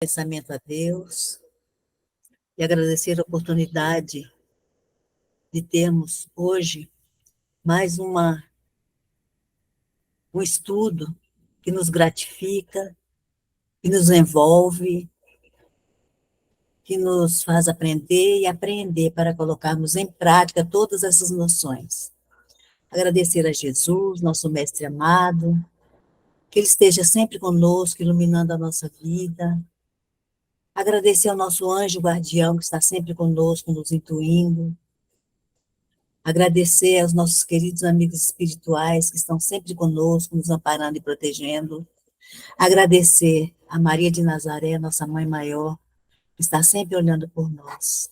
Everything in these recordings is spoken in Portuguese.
Pensamento a Deus e agradecer a oportunidade de termos hoje mais um estudo que nos gratifica, que nos envolve, que nos faz aprender e aprender para colocarmos em prática todas essas noções. Agradecer a Jesus, nosso mestre amado, que Ele esteja sempre conosco, iluminando a nossa vida. Agradecer ao nosso anjo guardião, que está sempre conosco, nos intuindo. Agradecer aos nossos queridos amigos espirituais, que estão sempre conosco, nos amparando e protegendo. Agradecer a Maria de Nazaré, nossa mãe maior, que está sempre olhando por nós.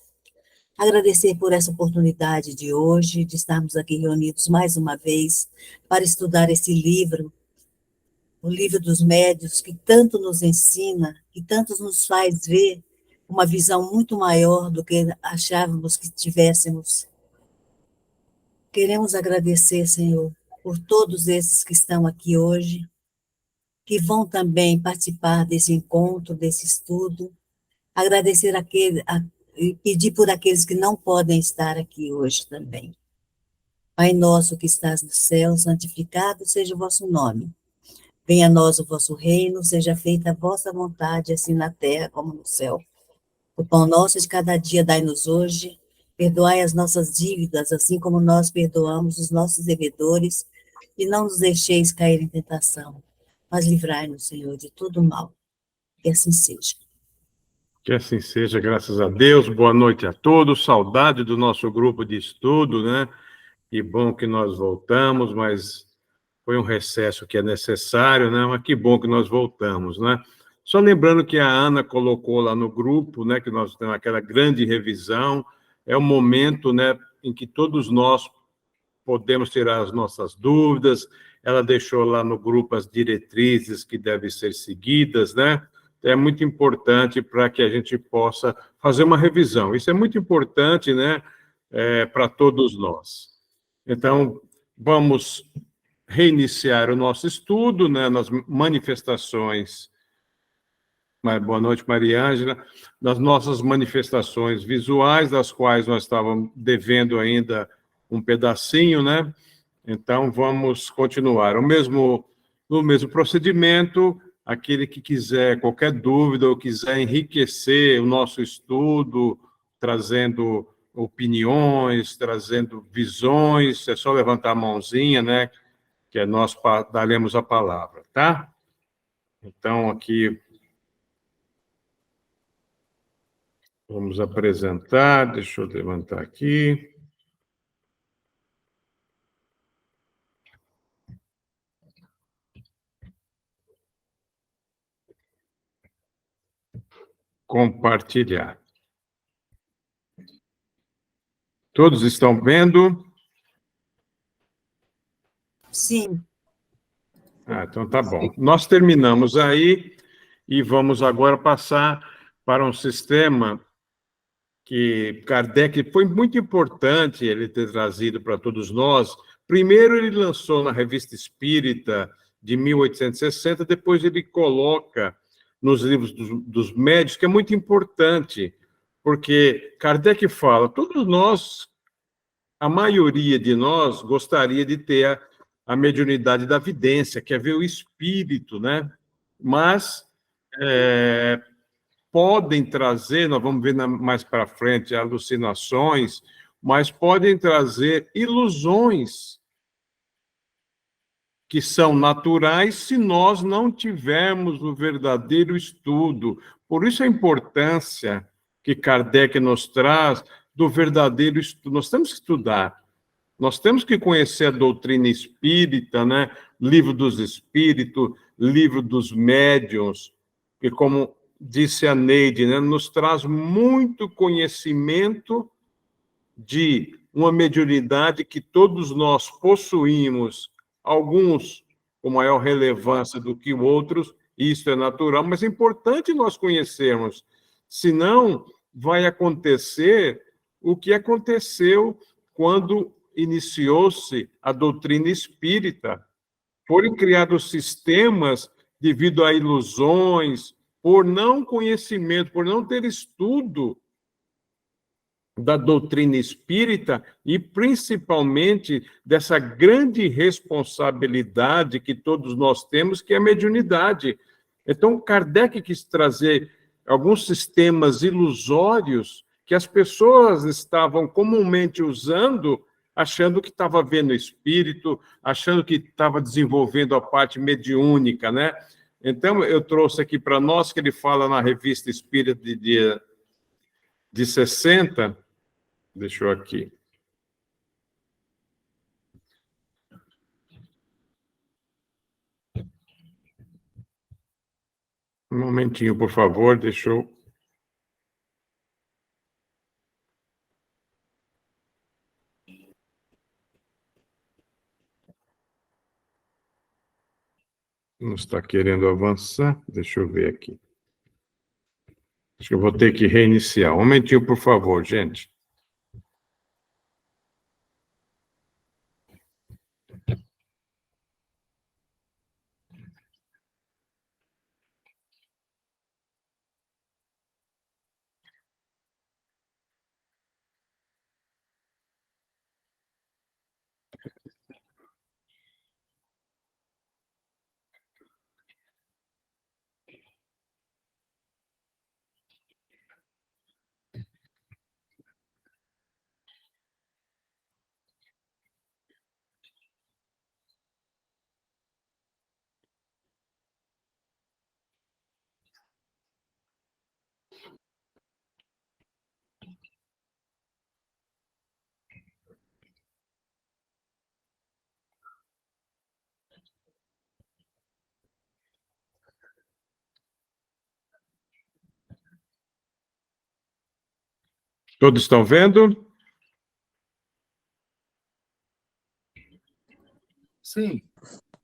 Agradecer por essa oportunidade de hoje, de estarmos aqui reunidos mais uma vez, para estudar esse livro, o livro dos médiuns, que tanto nos ensina, que tanto nos faz ver uma visão muito maior do que achávamos que tivéssemos. Queremos agradecer, Senhor, por todos esses que estão aqui hoje, que vão também participar desse encontro, desse estudo. Agradecer e pedir por aqueles que não podem estar aqui hoje também. Pai nosso que estás no céu, santificado seja o vosso nome. Venha a nós o vosso reino, seja feita a vossa vontade, assim na terra como no céu. O pão nosso de cada dia dai-nos hoje. Perdoai as nossas dívidas, assim como nós perdoamos os nossos devedores, e não nos deixeis cair em tentação, mas livrai-nos, Senhor, de todo mal. Que assim seja. Que assim seja, graças a Deus. Boa noite a todos. Saudade do nosso grupo de estudo, né? Que bom que nós voltamos, mas foi um recesso que é necessário, né? Mas que bom que nós voltamos, né? Só lembrando que a Ana colocou lá no grupo, né? Que nós temos aquela grande revisão. É o momento, né? Em que todos nós podemos tirar as nossas dúvidas. Ela deixou lá no grupo as diretrizes que devem ser seguidas, né? É muito importante para que a gente possa fazer uma revisão. Isso é muito importante, né, para todos nós. Então, vamos reiniciar o nosso estudo, né, nas manifestações. Boa noite, Maria Ângela. Nas nossas manifestações visuais, das quais nós estávamos devendo ainda um pedacinho, né? Então, vamos continuar. No mesmo procedimento. Aquele que quiser qualquer dúvida ou quiser enriquecer o nosso estudo, trazendo opiniões, trazendo visões, é só levantar a mãozinha, né? Que nós daremos a palavra, tá? Então, aqui, vamos apresentar, deixa eu levantar aqui. Compartilhar. Todos estão vendo? Sim. Então tá bom. Nós terminamos aí e vamos agora passar para um sistema que Kardec foi muito importante ele ter trazido para todos nós. Primeiro ele lançou na Revista Espírita de 1860, depois ele coloca nos livros dos médiuns, que é muito importante, porque Kardec fala, todos nós, a maioria de nós gostaria de ter a mediunidade da vidência, que é ver o espírito, né? Mas podem trazer, nós vamos ver mais para frente, alucinações, mas podem trazer ilusões que são naturais se nós não tivermos o verdadeiro estudo. Por isso a importância que Kardec nos traz do verdadeiro estudo. Nós temos que estudar, nós temos que conhecer a doutrina espírita, né? Livro dos Espíritos, livro dos médiuns, que, como disse a Neide, né, nos traz muito conhecimento de uma mediunidade que todos nós possuímos, alguns com maior relevância do que outros, isso é natural, mas é importante nós conhecermos, senão vai acontecer o que aconteceu quando iniciou-se a doutrina espírita. Foram criados sistemas devido a ilusões, por não conhecimento, por não ter estudo da doutrina espírita e, principalmente, dessa grande responsabilidade que todos nós temos, que é a mediunidade. Então, Kardec quis trazer alguns sistemas ilusórios que as pessoas estavam comumente usando, achando que estava vendo espírito, achando que estava desenvolvendo a parte mediúnica, né? Então, eu trouxe aqui para nós, que ele fala na Revista Espírita de 60, deixa eu aqui. Um momentinho, por favor, deixa eu... Não está querendo avançar? Deixa eu ver aqui. Acho que eu vou ter que reiniciar. Um momentinho, por favor, gente. Todos estão vendo? Sim.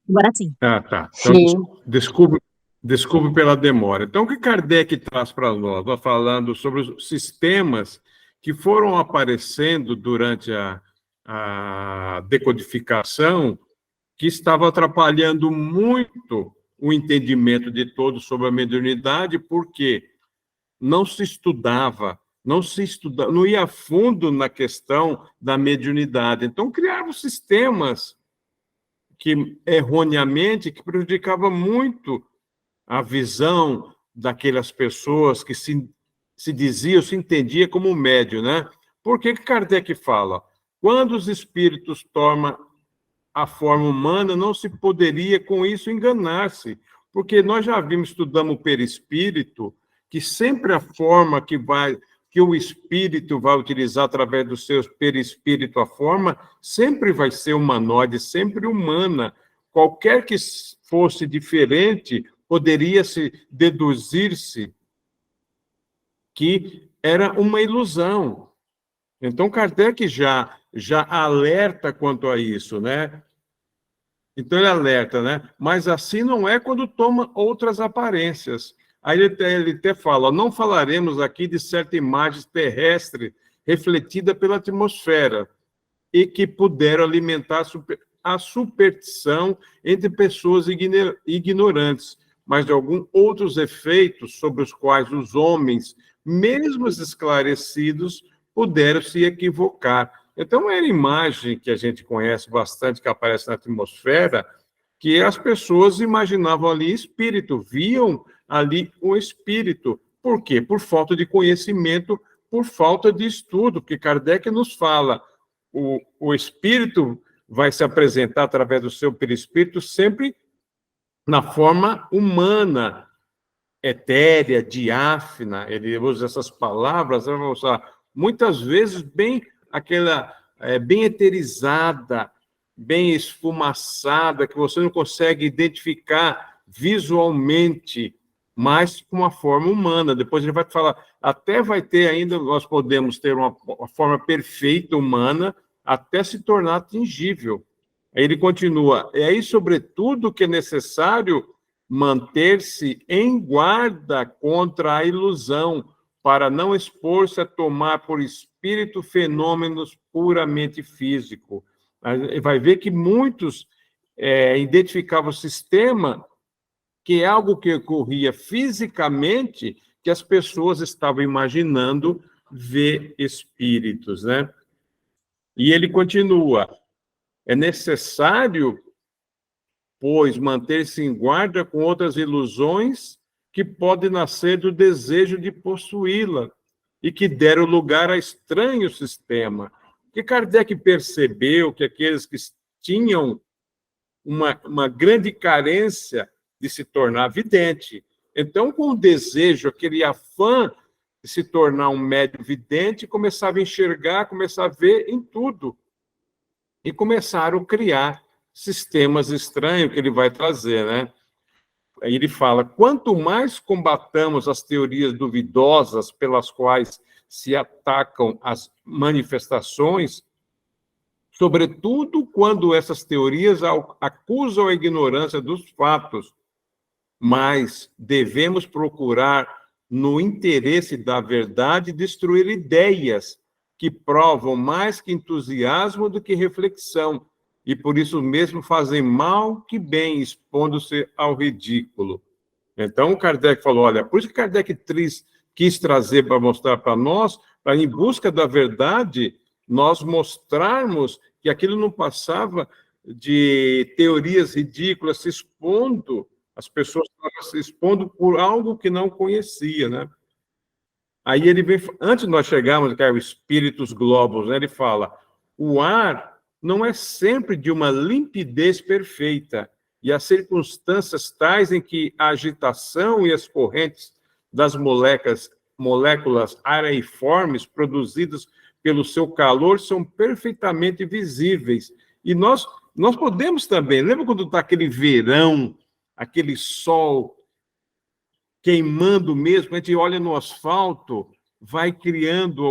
Agora sim. Ah, tá. Então, desculpe pela demora. Então, o que Kardec traz para nós? Nós falando sobre os sistemas que foram aparecendo durante a decodificação, que estavam atrapalhando muito o entendimento de todos sobre a mediunidade, porque não se estudava, não ia a fundo na questão da mediunidade. Então, criaram sistemas que, erroneamente, que prejudicava muito a visão daquelas pessoas que se diziam, se entendia como médium, né? Por que Kardec fala? Quando os espíritos tomam a forma humana, não se poderia com isso enganar-se, porque nós já vimos, estudamos o perispírito, que sempre a forma que o espírito vai utilizar através do seu perispírito, a forma, sempre vai ser humanoide, sempre humana. Qualquer que fosse diferente, poderia-se deduzir-se que era uma ilusão. Então, Kardec já alerta quanto a isso, né? Então, ele alerta, né? Mas assim não é quando toma outras aparências. Aí ele até fala, não falaremos aqui de certa imagem terrestre refletida pela atmosfera e que puderam alimentar a superstição entre pessoas ignorantes, mas de alguns outros efeitos sobre os quais os homens, mesmo esclarecidos, puderam se equivocar. Então, era imagem que a gente conhece bastante, que aparece na atmosfera, que as pessoas imaginavam ali espírito, viam ali um espírito. Por quê? Por falta de conhecimento, por falta de estudo, porque Kardec nos fala, o espírito vai se apresentar através do seu perispírito sempre na forma humana, etérea, diáfana, ele usa essas palavras, vai usar muitas vezes bem bem eterizada, bem esfumaçada, que você não consegue identificar visualmente, mas com uma forma humana. Depois ele vai falar, até vai ter ainda, nós podemos ter uma forma perfeita humana, até se tornar atingível. Aí ele continua, é aí, sobretudo, que é necessário manter-se em guarda contra a ilusão, para não expor-se a tomar por espírito fenômenos puramente físicos. Vai ver que muitos identificavam o sistema que é algo que ocorria fisicamente, que as pessoas estavam imaginando ver espíritos, né? E ele continua: é necessário, pois, manter-se em guarda com outras ilusões que podem nascer do desejo de possuí-la e que deram lugar a estranho sistema. Que Kardec percebeu que aqueles que tinham uma grande carência de se tornar vidente. Então, com o desejo, aquele afã de se tornar um médium vidente, começava a enxergar, começava a ver em tudo. E começaram a criar sistemas estranhos que ele vai trazer, né? Aí ele fala: quanto mais combatamos as teorias duvidosas pelas quais se atacam as manifestações, sobretudo quando essas teorias acusam a ignorância dos fatos, mas devemos procurar, no interesse da verdade, destruir ideias que provam mais que entusiasmo do que reflexão, e por isso mesmo fazem mal que bem, expondo-se ao ridículo. Então, Kardec falou: olha, por isso que Kardec quis trazer para mostrar para nós, para em busca da verdade, nós mostrarmos que aquilo não passava de teorias ridículas, se expondo, as pessoas estavam se expondo por algo que não conhecia, né? Aí ele vem, antes de nós chegarmos, que é o espíritos globos, né, ele fala: o ar não é sempre de uma limpidez perfeita, e as circunstâncias tais em que a agitação e as correntes das moléculas areiformes produzidas pelo seu calor são perfeitamente visíveis. E nós podemos também, lembra quando está aquele verão, aquele sol queimando mesmo, a gente olha no asfalto, vai criando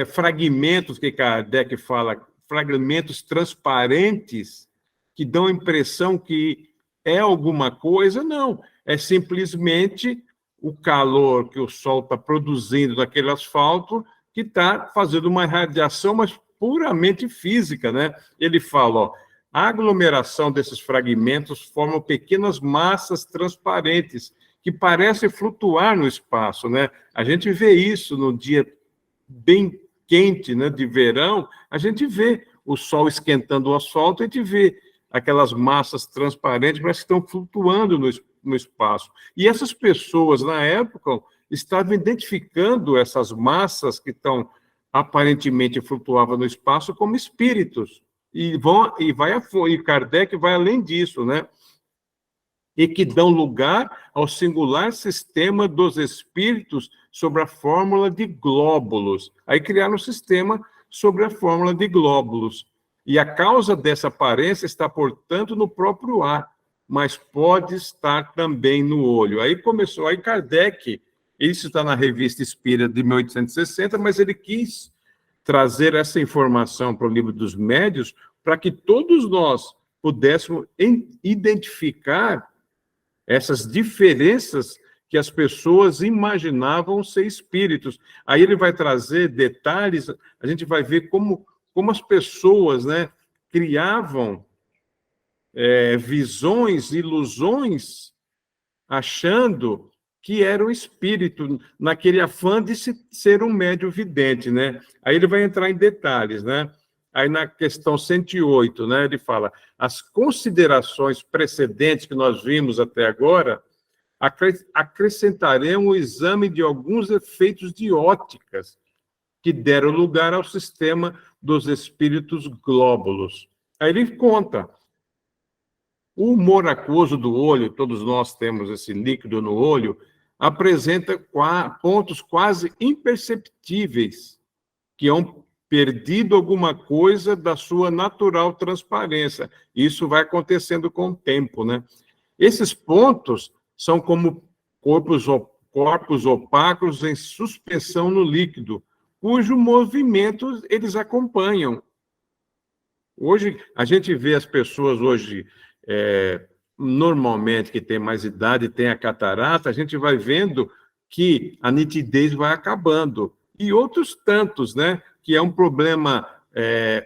fragmentos, que Kardec fala, fragmentos transparentes, que dão a impressão que é alguma coisa. Não, é simplesmente o calor que o sol está produzindo naquele asfalto, que está fazendo uma radiação, mas puramente física, né? Ele fala, ó, a aglomeração desses fragmentos forma pequenas massas transparentes que parecem flutuar no espaço, né? A gente vê isso no dia bem quente, né, de verão, a gente vê o sol esquentando o asfalto, a gente vê aquelas massas transparentes, parece que estão flutuando no espaço. E essas pessoas, na época, estavam identificando essas massas que estão aparentemente flutuavam no espaço como espíritos. E Kardec vai além disso, né? E que dão lugar ao singular sistema dos espíritos sobre a fórmula de glóbulos. Aí criaram um sistema sobre a fórmula de glóbulos. E a causa dessa aparência está, portanto, no próprio ar, mas pode estar também no olho. Aí Kardec, isso está na Revista Espírita de 1860, mas ele quis trazer essa informação para o Livro dos Médiuns para que todos nós pudéssemos identificar essas diferenças que as pessoas imaginavam ser espíritos. Aí ele vai trazer detalhes, a gente vai ver como as pessoas, né, criavam visões, ilusões, achando que era um espírito, naquele afã de ser um médium vidente, né? Aí ele vai entrar em detalhes, né? Aí na questão 108, né, ele fala: as considerações precedentes que nós vimos até agora acrescentaremos o exame de alguns efeitos de óticas que deram lugar ao sistema dos espíritos glóbulos. Aí ele conta: o humor aquoso do olho, todos nós temos esse líquido no olho, apresenta pontos quase imperceptíveis que hão perdido alguma coisa da sua natural transparência. Isso vai acontecendo com o tempo, né? Esses pontos são como corpos opacos em suspensão no líquido, cujo movimento eles acompanham. Hoje, a gente vê as pessoas normalmente, que tem mais idade, tem a catarata, a gente vai vendo que a nitidez vai acabando. E outros tantos, né? Que é um problema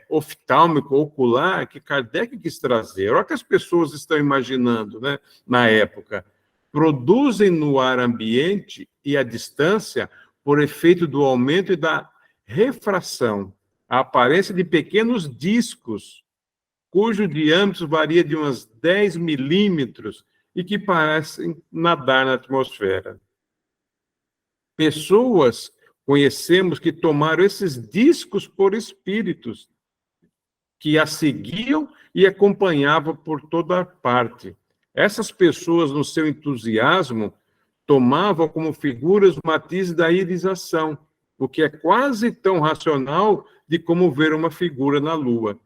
oftálmico, ocular, que Kardec quis trazer. Olha o que as pessoas estão imaginando, né, na época. Produzem no ar ambiente e à distância, por efeito do aumento e da refração, a aparência de pequenos discos, cujo diâmetro varia de uns 10 milímetros e que parecem nadar na atmosfera. Pessoas conhecemos que tomaram esses discos por espíritos, que a seguiam e acompanhavam por toda parte. Essas pessoas, no seu entusiasmo, tomavam como figuras o matiz da irisação, o que é quase tão racional de como ver uma figura na Lua.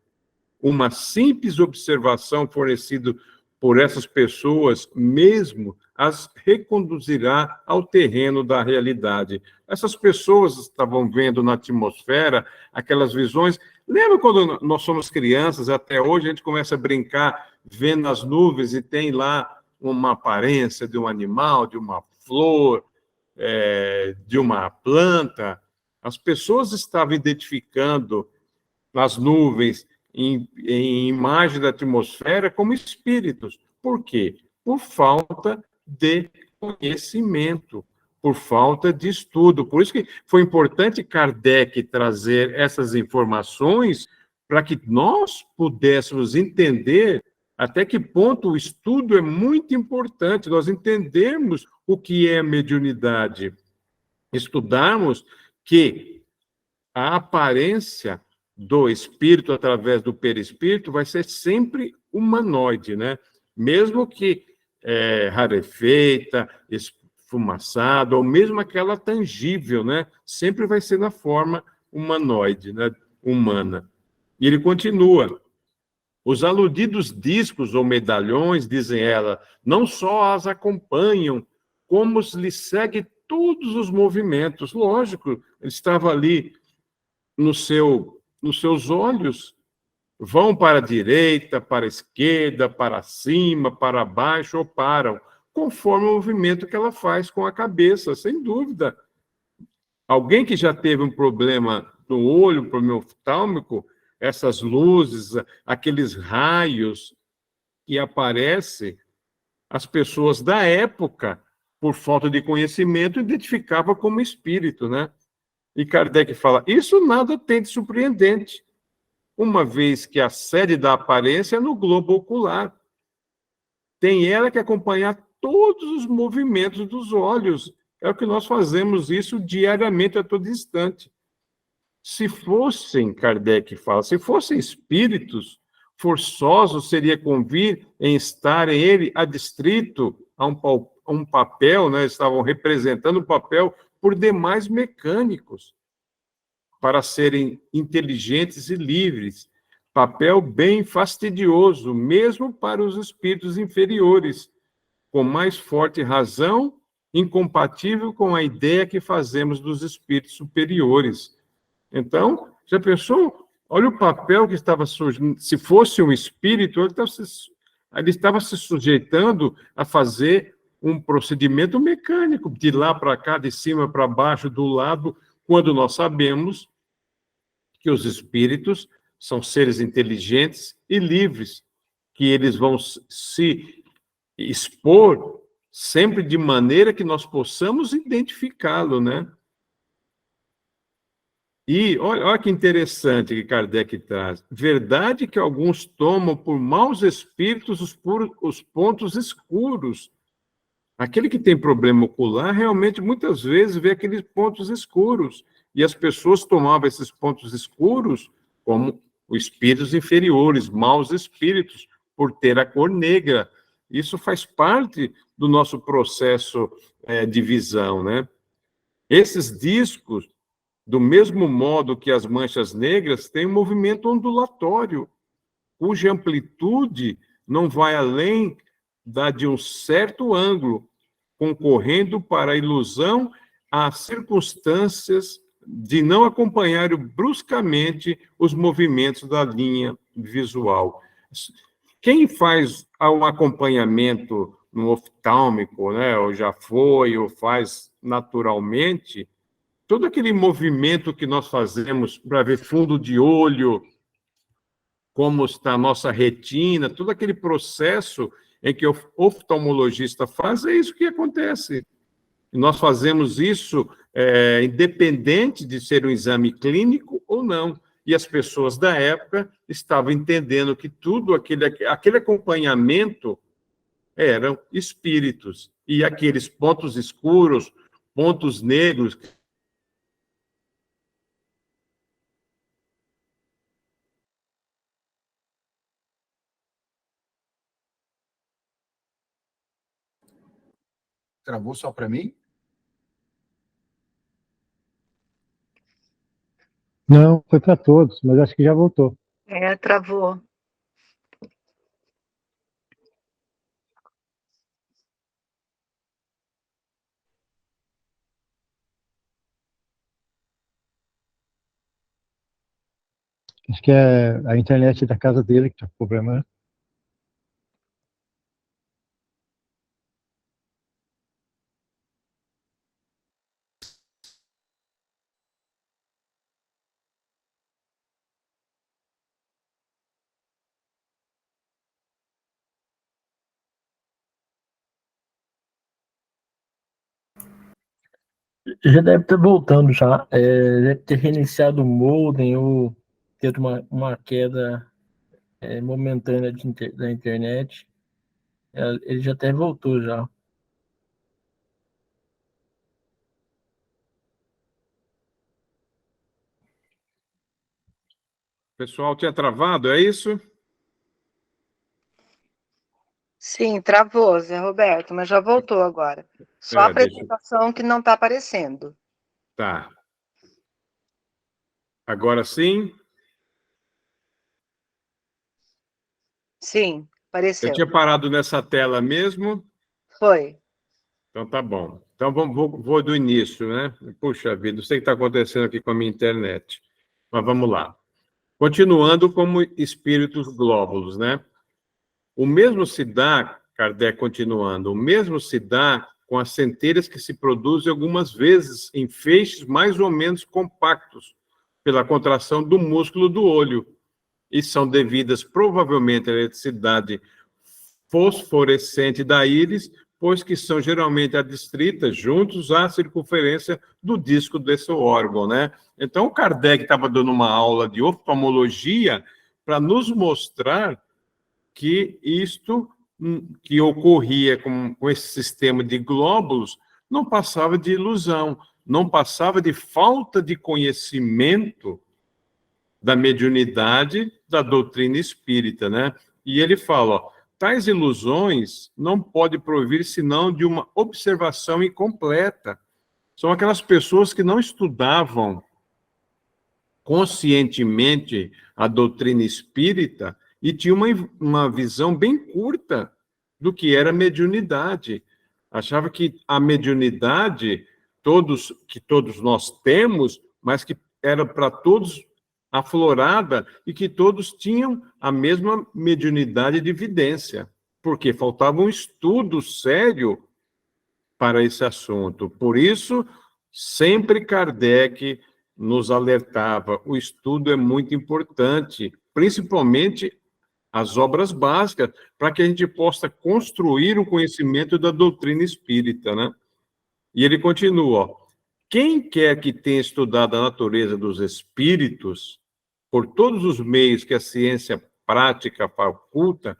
Uma simples observação fornecida por essas pessoas mesmo as reconduzirá ao terreno da realidade. Essas pessoas estavam vendo na atmosfera aquelas visões. Lembra quando nós somos crianças, até hoje a gente começa a brincar vendo as nuvens e tem lá uma aparência de um animal, de uma flor, de uma planta? As pessoas estavam identificando nas nuvens, em imagem da atmosfera, como espíritos. Por quê? Por falta de conhecimento, por falta de estudo. Por isso que foi importante Kardec trazer essas informações para que nós pudéssemos entender até que ponto o estudo é muito importante, nós entendermos o que é mediunidade, estudarmos que a aparência do espírito através do perispírito vai ser sempre humanoide, né? Mesmo que rarefeita, esfumaçada, ou mesmo aquela tangível, né? Sempre vai ser na forma humanoide, né? Humana. E ele continua. Os aludidos discos ou medalhões, dizem ela, não só as acompanham, como lhe segue todos os movimentos. Lógico, ele estava ali nos seus olhos, vão para a direita, para a esquerda, para cima, para baixo ou param, conforme o movimento que ela faz com a cabeça, sem dúvida. Alguém que já teve um problema no olho, um problema oftálmico, essas luzes, aqueles raios que aparecem, as pessoas da época, por falta de conhecimento, identificavam como espírito, né? E Kardec fala, isso nada tem de surpreendente, uma vez que a sede da aparência é no globo ocular. Tem ela que acompanhar todos os movimentos dos olhos. É o que nós fazemos isso diariamente, a todo instante. Se fossem, Kardec fala, se fossem espíritos, forçosos seria convir em estarem ele adstrito a um papel, né? Estavam representando um papel por demais mecânicos, para serem inteligentes e livres, papel bem fastidioso, mesmo para os espíritos inferiores, com mais forte razão, incompatível com a ideia que fazemos dos espíritos superiores. Então, já pensou? Olha o papel que estava surgindo. Se fosse um espírito, ele estava se sujeitando a fazer um procedimento mecânico, de lá para cá, de cima para baixo, do lado, quando nós sabemos que os espíritos são seres inteligentes e livres, que eles vão se expor sempre de maneira que nós possamos identificá-lo, né? E olha que interessante que Kardec traz. Verdade que alguns tomam por maus espíritos os pontos escuros. Aquele que tem problema ocular, realmente, muitas vezes, vê aqueles pontos escuros. E as pessoas tomavam esses pontos escuros como os espíritos inferiores, maus espíritos, por ter a cor negra. Isso faz parte do nosso processo de visão, né? Esses discos, do mesmo modo que as manchas negras, têm um movimento ondulatório, cuja amplitude não vai além da de um certo ângulo, concorrendo para a ilusão às circunstâncias de não acompanhar bruscamente os movimentos da linha visual. Quem faz um acompanhamento no oftálmico, né, ou já foi, ou faz naturalmente, todo aquele movimento que nós fazemos para ver fundo de olho, como está a nossa retina, todo aquele processo em que o oftalmologista faz, é isso que acontece. E nós fazemos isso independente de ser um exame clínico ou não. E as pessoas da época estavam entendendo que tudo aquele acompanhamento eram espíritos. E aqueles pontos escuros, pontos negros. Travou só para mim? Não, foi para todos, mas acho que já voltou. Travou. Acho que é a internet da casa dele que está com problema, né? Já deve estar voltando já. Deve ter reiniciado o modem ou ter uma queda momentânea da internet. Ele já até voltou já. O pessoal tinha travado, é isso? Sim, travou, Zé Roberto, mas já voltou agora. Só a apresentação que não está aparecendo. Tá. Agora sim? Sim, Eu apareceu. tinha parado nessa tela mesmo? Foi. Então tá bom. Então vou do início, né? Puxa vida, não sei o que está acontecendo aqui com a minha internet. Mas vamos lá. Continuando como espíritos glóbulos, né? O mesmo se dá, Kardec continuando, o mesmo se dá com as centelhas que se produzem algumas vezes em feixes mais ou menos compactos, pela contração do músculo do olho, e são devidas provavelmente à eletricidade fosforescente da íris, pois que são geralmente adstritas juntos à circunferência do disco desse órgão, né? Então, o Kardec estava dando uma aula de oftalmologia para nos mostrar que isto que ocorria com esse sistema de glóbulos não passava de ilusão, não passava de falta de conhecimento da mediunidade da doutrina espírita, né? E ele fala, ó, tais ilusões não podem provir senão de uma observação incompleta. São aquelas pessoas que não estudavam conscientemente a doutrina espírita e tinham uma visão bem curta do que era mediunidade. Achava que a mediunidade, que todos nós temos, mas que era para todos aflorada e que todos tinham a mesma mediunidade de evidência, porque faltava um estudo sério para esse assunto. Por isso, sempre Kardec nos alertava, o estudo é muito importante, principalmente as obras básicas, para que a gente possa construir o conhecimento da doutrina espírita, né? E ele continua, ó, quem quer que tenha estudado a natureza dos espíritos, por todos os meios que a ciência prática faculta,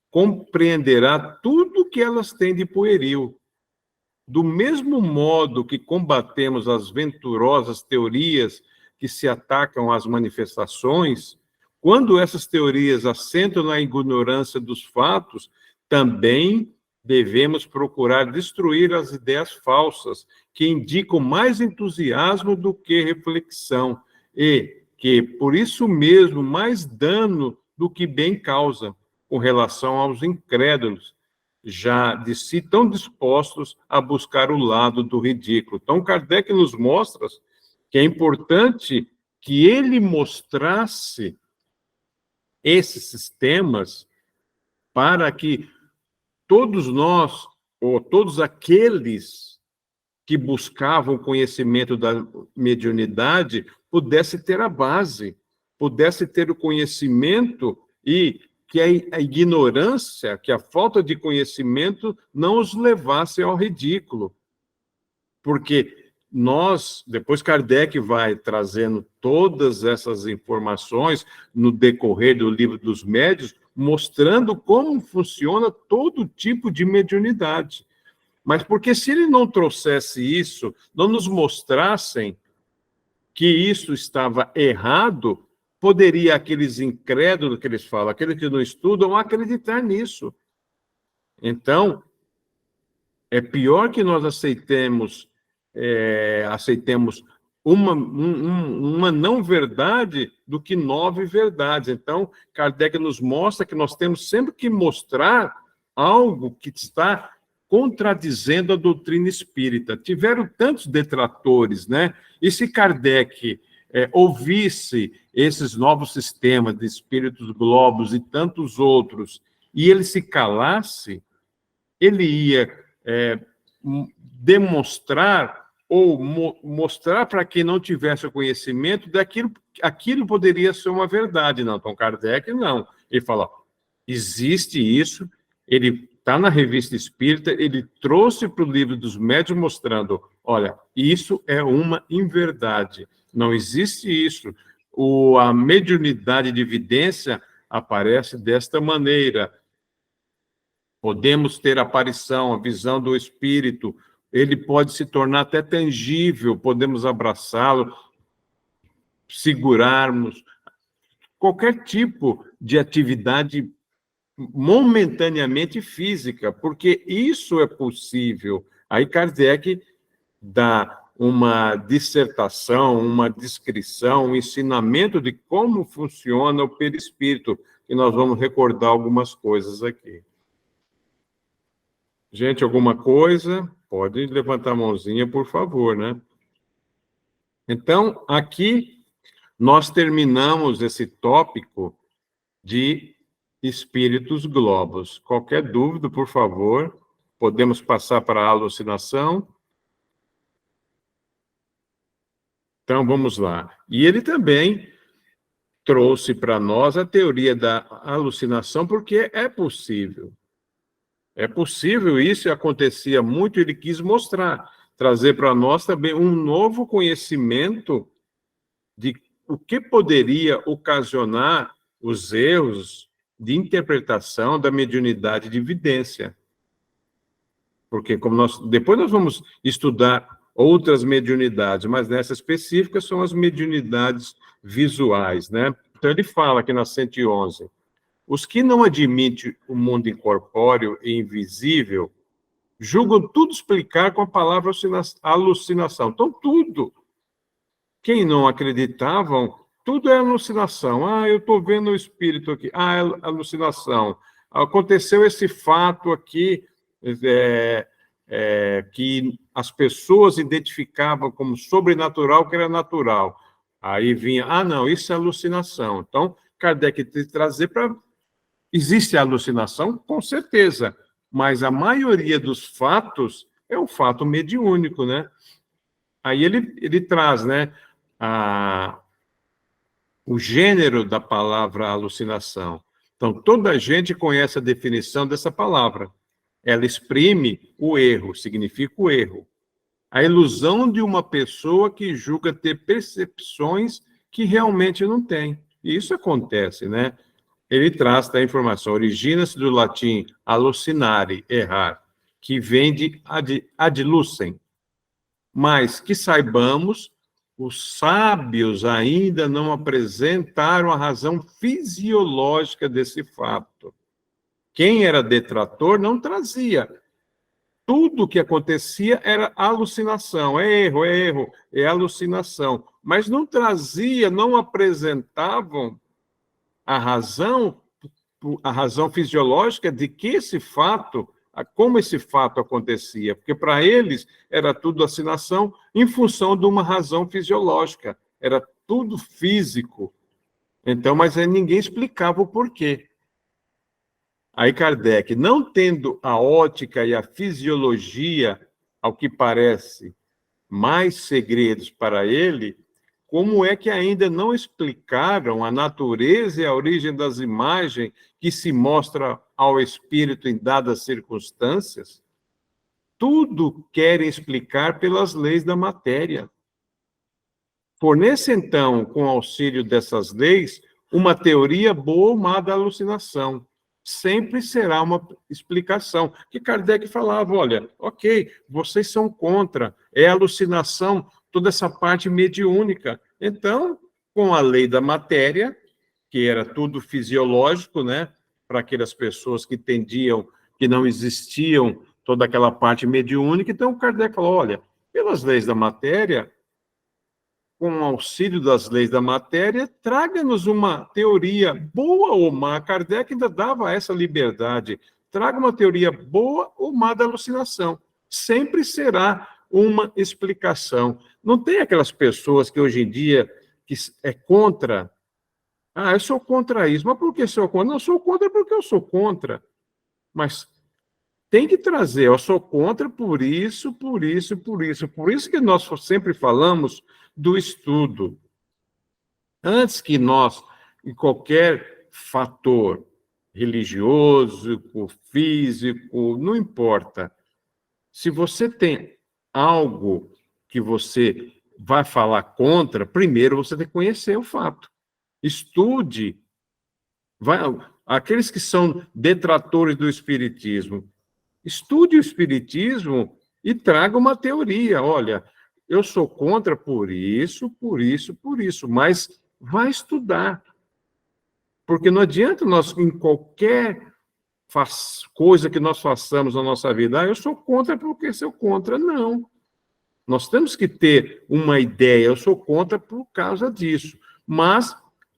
compreenderá tudo que elas têm de pueril. Do mesmo modo que combatemos as venturosas teorias que se atacam às manifestações, quando essas teorias assentam na ignorância dos fatos, também devemos procurar destruir as ideias falsas, que indicam mais entusiasmo do que reflexão, e que, por isso mesmo, mais dano do que bem causa, com relação aos incrédulos, já de si tão dispostos a buscar o lado do ridículo. Então, Kardec nos mostra que é importante que ele mostrasse esses sistemas para que todos nós, ou todos aqueles que buscavam o conhecimento da mediunidade pudesse ter a base, pudesse ter o conhecimento e que a ignorância, que a falta de conhecimento não os levasse ao ridículo. Porque nós, depois Kardec vai trazendo todas essas informações no decorrer do Livro dos Médiuns, mostrando como funciona todo tipo de mediunidade. Mas porque se ele não trouxesse isso, não nos mostrassem que isso estava errado, poderia aqueles incrédulos que eles falam, aqueles que não estudam, acreditar nisso. Então, é pior que nós aceitemos uma não verdade do que 9 verdades. Então, Kardec nos mostra que nós temos sempre que mostrar algo que está contradizendo a doutrina espírita. Tiveram tantos detratores, né? E se Kardec ouvisse esses novos sistemas de espíritos globos e tantos outros, e ele se calasse, ele ia demonstrar ou mostrar para quem não tivesse o conhecimento daquilo, aquilo poderia ser uma verdade. Não, então Kardec não. Ele fala, existe isso, ele está na Revista Espírita, ele trouxe para o Livro dos Médiuns mostrando, olha, isso é uma inverdade, não existe isso. A mediunidade de evidência aparece desta maneira. Podemos ter aparição, a visão do espírito, ele pode se tornar até tangível, podemos abraçá-lo, segurarmos, qualquer tipo de atividade momentaneamente física, porque isso é possível. Aí Kardec dá uma dissertação, uma descrição, um ensinamento de como funciona o perispírito, e nós vamos recordar algumas coisas aqui. Gente, alguma coisa? Pode levantar a mãozinha, por favor, né? Então, aqui nós terminamos esse tópico de espíritos globos. Qualquer dúvida, por favor, podemos passar para a alucinação. Então, vamos lá. E ele também trouxe para nós a teoria da alucinação, porque é possível. É possível, isso acontecia muito, ele quis mostrar, trazer para nós também um novo conhecimento de o que poderia ocasionar os erros de interpretação da mediunidade de evidência. Porque como depois nós vamos estudar outras mediunidades, mas nessa específica são as mediunidades visuais, né? Então ele fala aqui na 111, os que não admitem o mundo incorpóreo e invisível julgam tudo explicar com a palavra alucinação. Então, tudo. Quem não acreditavam, tudo é alucinação. Ah, eu estou vendo o espírito aqui. Ah, é alucinação. Aconteceu esse fato aqui, que as pessoas identificavam como sobrenatural, que era natural. Aí vinha, não, isso é alucinação. Então, Kardec tem que trazer para... Existe a alucinação? Com certeza, mas a maioria dos fatos é um fato mediúnico, né? Aí ele traz, né, o gênero da palavra alucinação. Então, toda a gente conhece a definição dessa palavra. Ela exprime o erro, significa o erro. A ilusão de uma pessoa que julga ter percepções que realmente não tem. E isso acontece, né? Ele traz a informação, origina-se do latim alucinare, errar, que vem de ad lucem. Mas que saibamos, os sábios ainda não apresentaram a razão fisiológica desse fato. Quem era detrator não trazia. Tudo o que acontecia era alucinação, é erro, é alucinação. Mas não trazia, não apresentavam a razão fisiológica de que esse fato, como esse fato acontecia, porque para eles era tudo alucinação em função de uma razão fisiológica, era tudo físico. Então, mas aí ninguém explicava o porquê. Aí Kardec, não tendo a ótica e a fisiologia, ao que parece, mais segredos para ele, como é que ainda não explicaram a natureza e a origem das imagens que se mostra ao espírito em dadas circunstâncias? Tudo querem explicar pelas leis da matéria. Fornece, então, com auxílio dessas leis, uma teoria boa ou má da alucinação. Sempre será uma explicação. Que Kardec falava, olha, ok, vocês são contra, é alucinação, toda essa parte mediúnica. Então, com a lei da matéria, que era tudo fisiológico, né, para aquelas pessoas que entendiam que não existiam toda aquela parte mediúnica, então Kardec falou, olha, pelas leis da matéria, com o auxílio das leis da matéria, traga-nos uma teoria boa ou má. Kardec ainda dava essa liberdade. Traga uma teoria boa ou má da alucinação. Sempre será uma explicação. Não tem aquelas pessoas que hoje em dia que é contra. Ah, eu sou contra isso. Mas por que sou contra? Não, eu sou contra porque eu sou contra. Mas tem que trazer, eu sou contra por isso, por isso, por isso. Por isso que nós sempre falamos do estudo. Antes que nós, em qualquer fator religioso, físico, não importa. Se você tem algo que você vai falar contra, primeiro você tem que conhecer o fato. Estude. Aqueles que são detratores do espiritismo, estude o espiritismo e traga uma teoria. Olha, eu sou contra por isso, por isso, por isso, mas vai estudar. Porque não adianta nós, em qualquer coisa que nós façamos na nossa vida, eu sou contra porque sou contra. Não. Nós temos que ter uma ideia, eu sou contra por causa disso. Mas,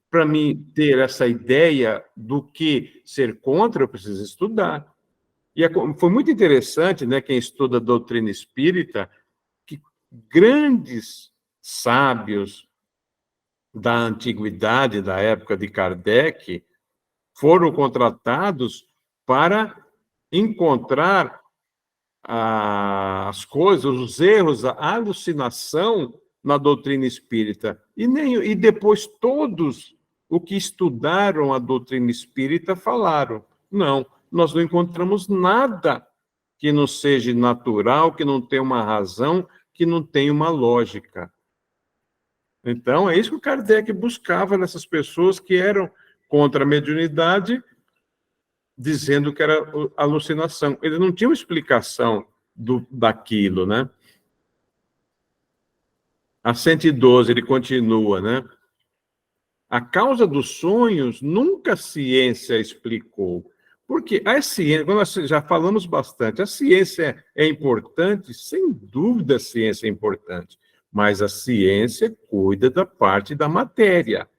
para mim ter essa ideia do que ser contra, eu preciso estudar. E foi muito interessante, né, quem estuda a doutrina espírita, que grandes sábios da antiguidade, da época de Kardec, foram contratados para encontrar as coisas, os erros, a alucinação na doutrina espírita. E depois todos o que estudaram a doutrina espírita falaram, não, nós não encontramos nada que não seja natural, que não tenha uma razão, que não tenha uma lógica. Então, é isso que o Kardec buscava nessas pessoas que eram contra a mediunidade, dizendo que era alucinação. Ele não tinha uma explicação daquilo, né? A 112, ele continua, né? A causa dos sonhos nunca a ciência explicou. Porque a ciência, quando nós já falamos bastante, a ciência é importante, sem dúvida a ciência é importante, mas a ciência cuida da parte da matéria.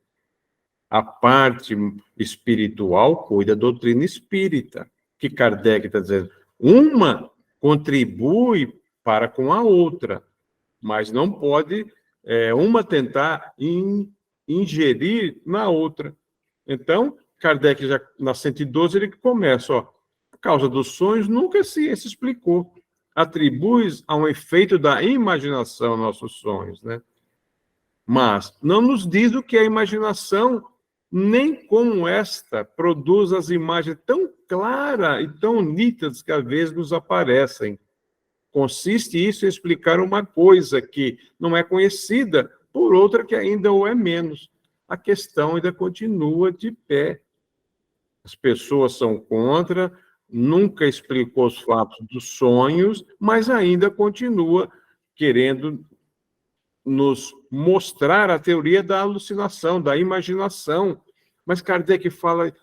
A parte espiritual cuida da doutrina espírita, que Kardec está dizendo. Uma contribui para com a outra, mas não pode uma tentar ingerir na outra. Então, Kardec, já na 112, ele começa, ó, a causa dos sonhos nunca a ciência explicou. Atribui a um efeito da imaginação nossos sonhos, né? Mas não nos diz o que é a imaginação, nem como esta produz as imagens tão claras e tão nítidas que às vezes nos aparecem. Consiste isso em explicar uma coisa que não é conhecida por outra que ainda o é menos. A questão ainda continua de pé. As pessoas são contra, nunca explicou os fatos dos sonhos, mas ainda continua querendo nos mostrar a teoria da alucinação, da imaginação. Mas Kardec fala,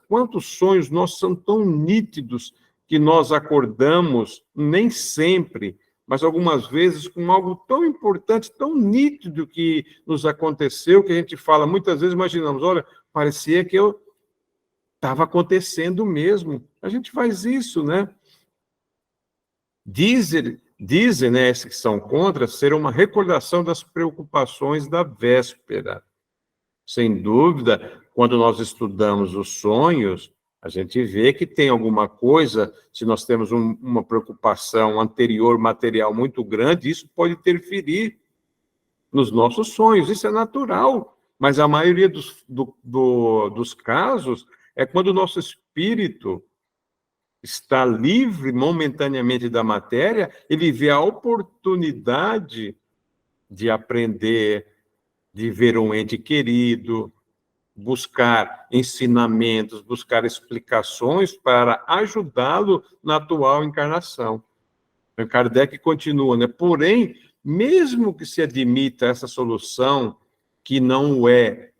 quantos sonhos nossos são tão nítidos que nós acordamos, nem sempre, mas algumas vezes com algo tão importante, tão nítido que nos aconteceu, que a gente fala, muitas vezes imaginamos, olha, parecia que eu estava acontecendo mesmo. A gente faz isso, né? Dizem, né, esses que são contra, ser uma recordação das preocupações da véspera. Sem dúvida, quando nós estudamos os sonhos, A gente vê que tem alguma coisa, se nós temos uma preocupação anterior material muito grande, isso pode interferir nos nossos sonhos, isso é natural. Mas a maioria dos casos é quando o nosso espírito está livre momentaneamente da matéria, ele vê a oportunidade de aprender, de ver um ente querido, buscar ensinamentos, buscar explicações para ajudá-lo na atual encarnação. Então, Kardec continua, né? Porém, mesmo que se admita essa solução, que não é,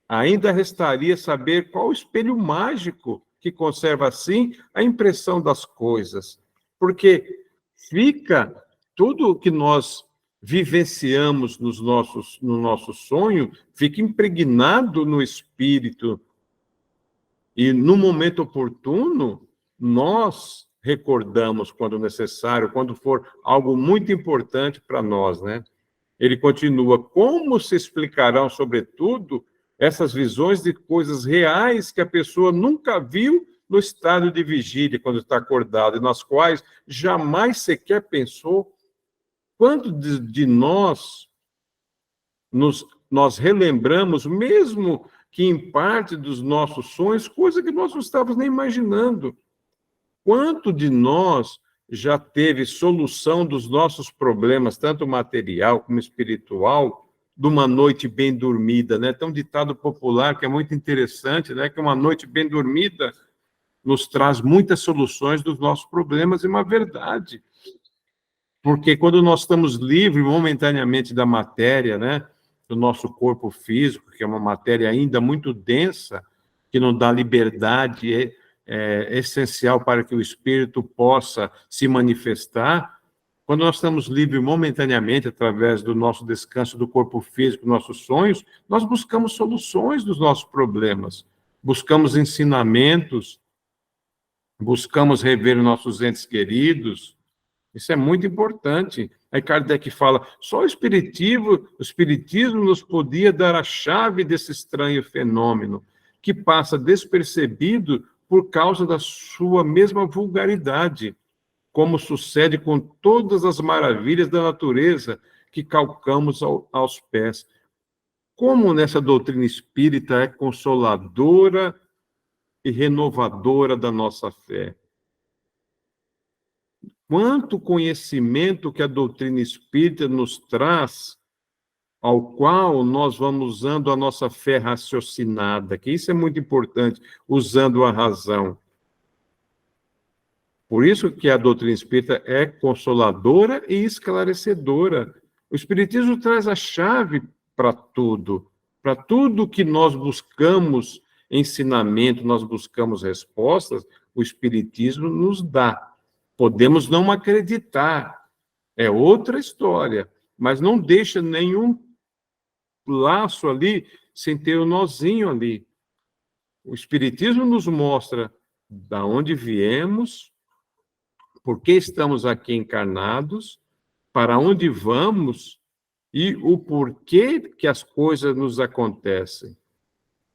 ainda restaria saber qual o espelho mágico que conserva, assim, a impressão das coisas. Porque fica tudo o que nós vivenciamos no nosso sonho, fica impregnado no espírito. E, no momento oportuno, nós recordamos quando necessário, quando for algo muito importante para nós, né? Ele continua, como se explicarão, sobretudo, essas visões de coisas reais que a pessoa nunca viu no estado de vigília, quando está acordado, e nas quais jamais sequer pensou? Quanto de nós relembramos, mesmo que em parte dos nossos sonhos, coisa que nós não estávamos nem imaginando? Quanto de nós já teve solução dos nossos problemas, tanto material como espiritual, de uma noite bem dormida, né? Tem um ditado popular que é muito interessante, né? Que uma noite bem dormida nos traz muitas soluções dos nossos problemas, e uma verdade. Porque quando nós estamos livres momentaneamente da matéria, né? Do nosso corpo físico, que é uma matéria ainda muito densa, que não dá liberdade, é essencial para que o espírito possa se manifestar. Quando nós estamos livres momentaneamente, através do nosso descanso do corpo físico, nossos sonhos, nós buscamos soluções dos nossos problemas, buscamos ensinamentos, buscamos rever nossos entes queridos. Isso é muito importante. Aí Kardec fala, só o espiritismo nos podia dar a chave desse estranho fenômeno, que passa despercebido por causa da sua mesma vulgaridade, como sucede com todas as maravilhas da natureza que calcamos aos pés. Como nessa doutrina espírita é consoladora e renovadora da nossa fé. Quanto conhecimento que a doutrina espírita nos traz, ao qual nós vamos usando a nossa fé raciocinada, que isso é muito importante, usando a razão. Por isso que a doutrina espírita é consoladora e esclarecedora. O espiritismo traz a chave para tudo que nós buscamos ensinamento, nós buscamos respostas, o espiritismo nos dá. Podemos não acreditar, é outra história, mas não deixa nenhum laço ali sem ter um nozinho ali. O espiritismo nos mostra da onde viemos, por que estamos aqui encarnados, para onde vamos e o porquê que as coisas nos acontecem.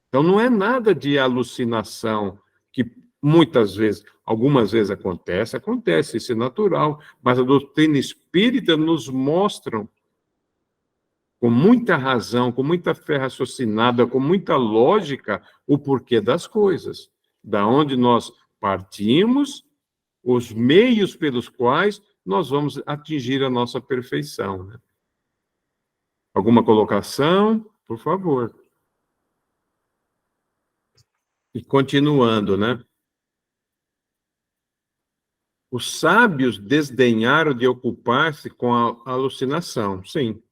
Então, não é nada de alucinação, que muitas vezes, algumas vezes acontece, isso é natural, mas a doutrina espírita nos mostra, com muita razão, com muita fé raciocinada, com muita lógica, o porquê das coisas, da onde nós partimos, os meios pelos quais nós vamos atingir a nossa perfeição. Né? Alguma colocação? Por favor. E continuando, né? Os sábios desdenharam de ocupar-se com a alucinação, sim.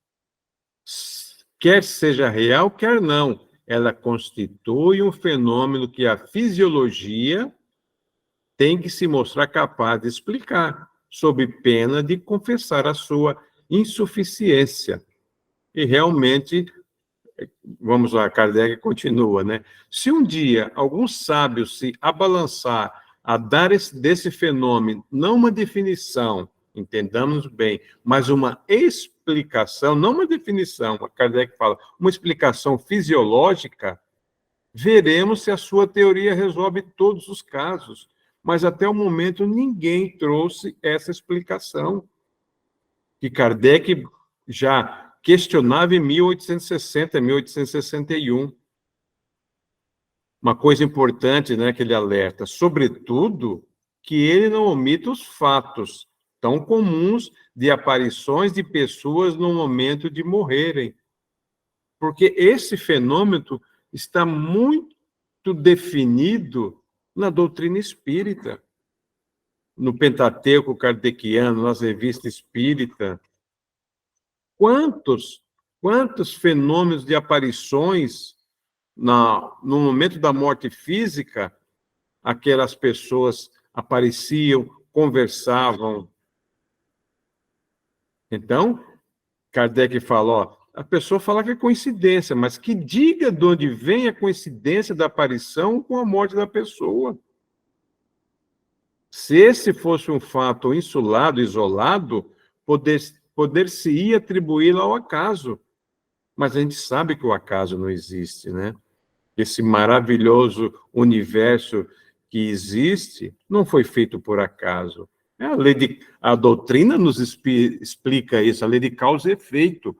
Quer seja real, quer não. Ela constitui um fenômeno que a fisiologia tem que se mostrar capaz de explicar, sob pena de confessar a sua insuficiência. E realmente, vamos lá, Kardec continua, né? Se um dia algum sábio se abalançar a dar desse fenômeno, não uma definição, entendamos bem, mas uma explicação, não uma definição, Kardec fala, uma explicação fisiológica, veremos se a sua teoria resolve todos os casos. Mas até o momento ninguém trouxe essa explicação que Kardec já questionava em 1860, 1861. Uma coisa importante, né, que ele alerta, sobretudo, que ele não omita os fatos tão comuns de aparições de pessoas no momento de morrerem. Porque esse fenômeno está muito definido na doutrina espírita, no Pentateuco kardeciano, nas revistas espíritas. Quantos fenômenos de aparições no momento da morte física, aquelas pessoas apareciam, conversavam. Então, Kardec fala, ó, a pessoa fala que é coincidência, mas que diga de onde vem a coincidência da aparição com a morte da pessoa. Se esse fosse um fato insulado, isolado, poder-se-ia atribuí-lo ao acaso. Mas a gente sabe que o acaso não existe, né? Esse maravilhoso universo que existe não foi feito por acaso. A doutrina nos explica isso, a lei de causa e efeito.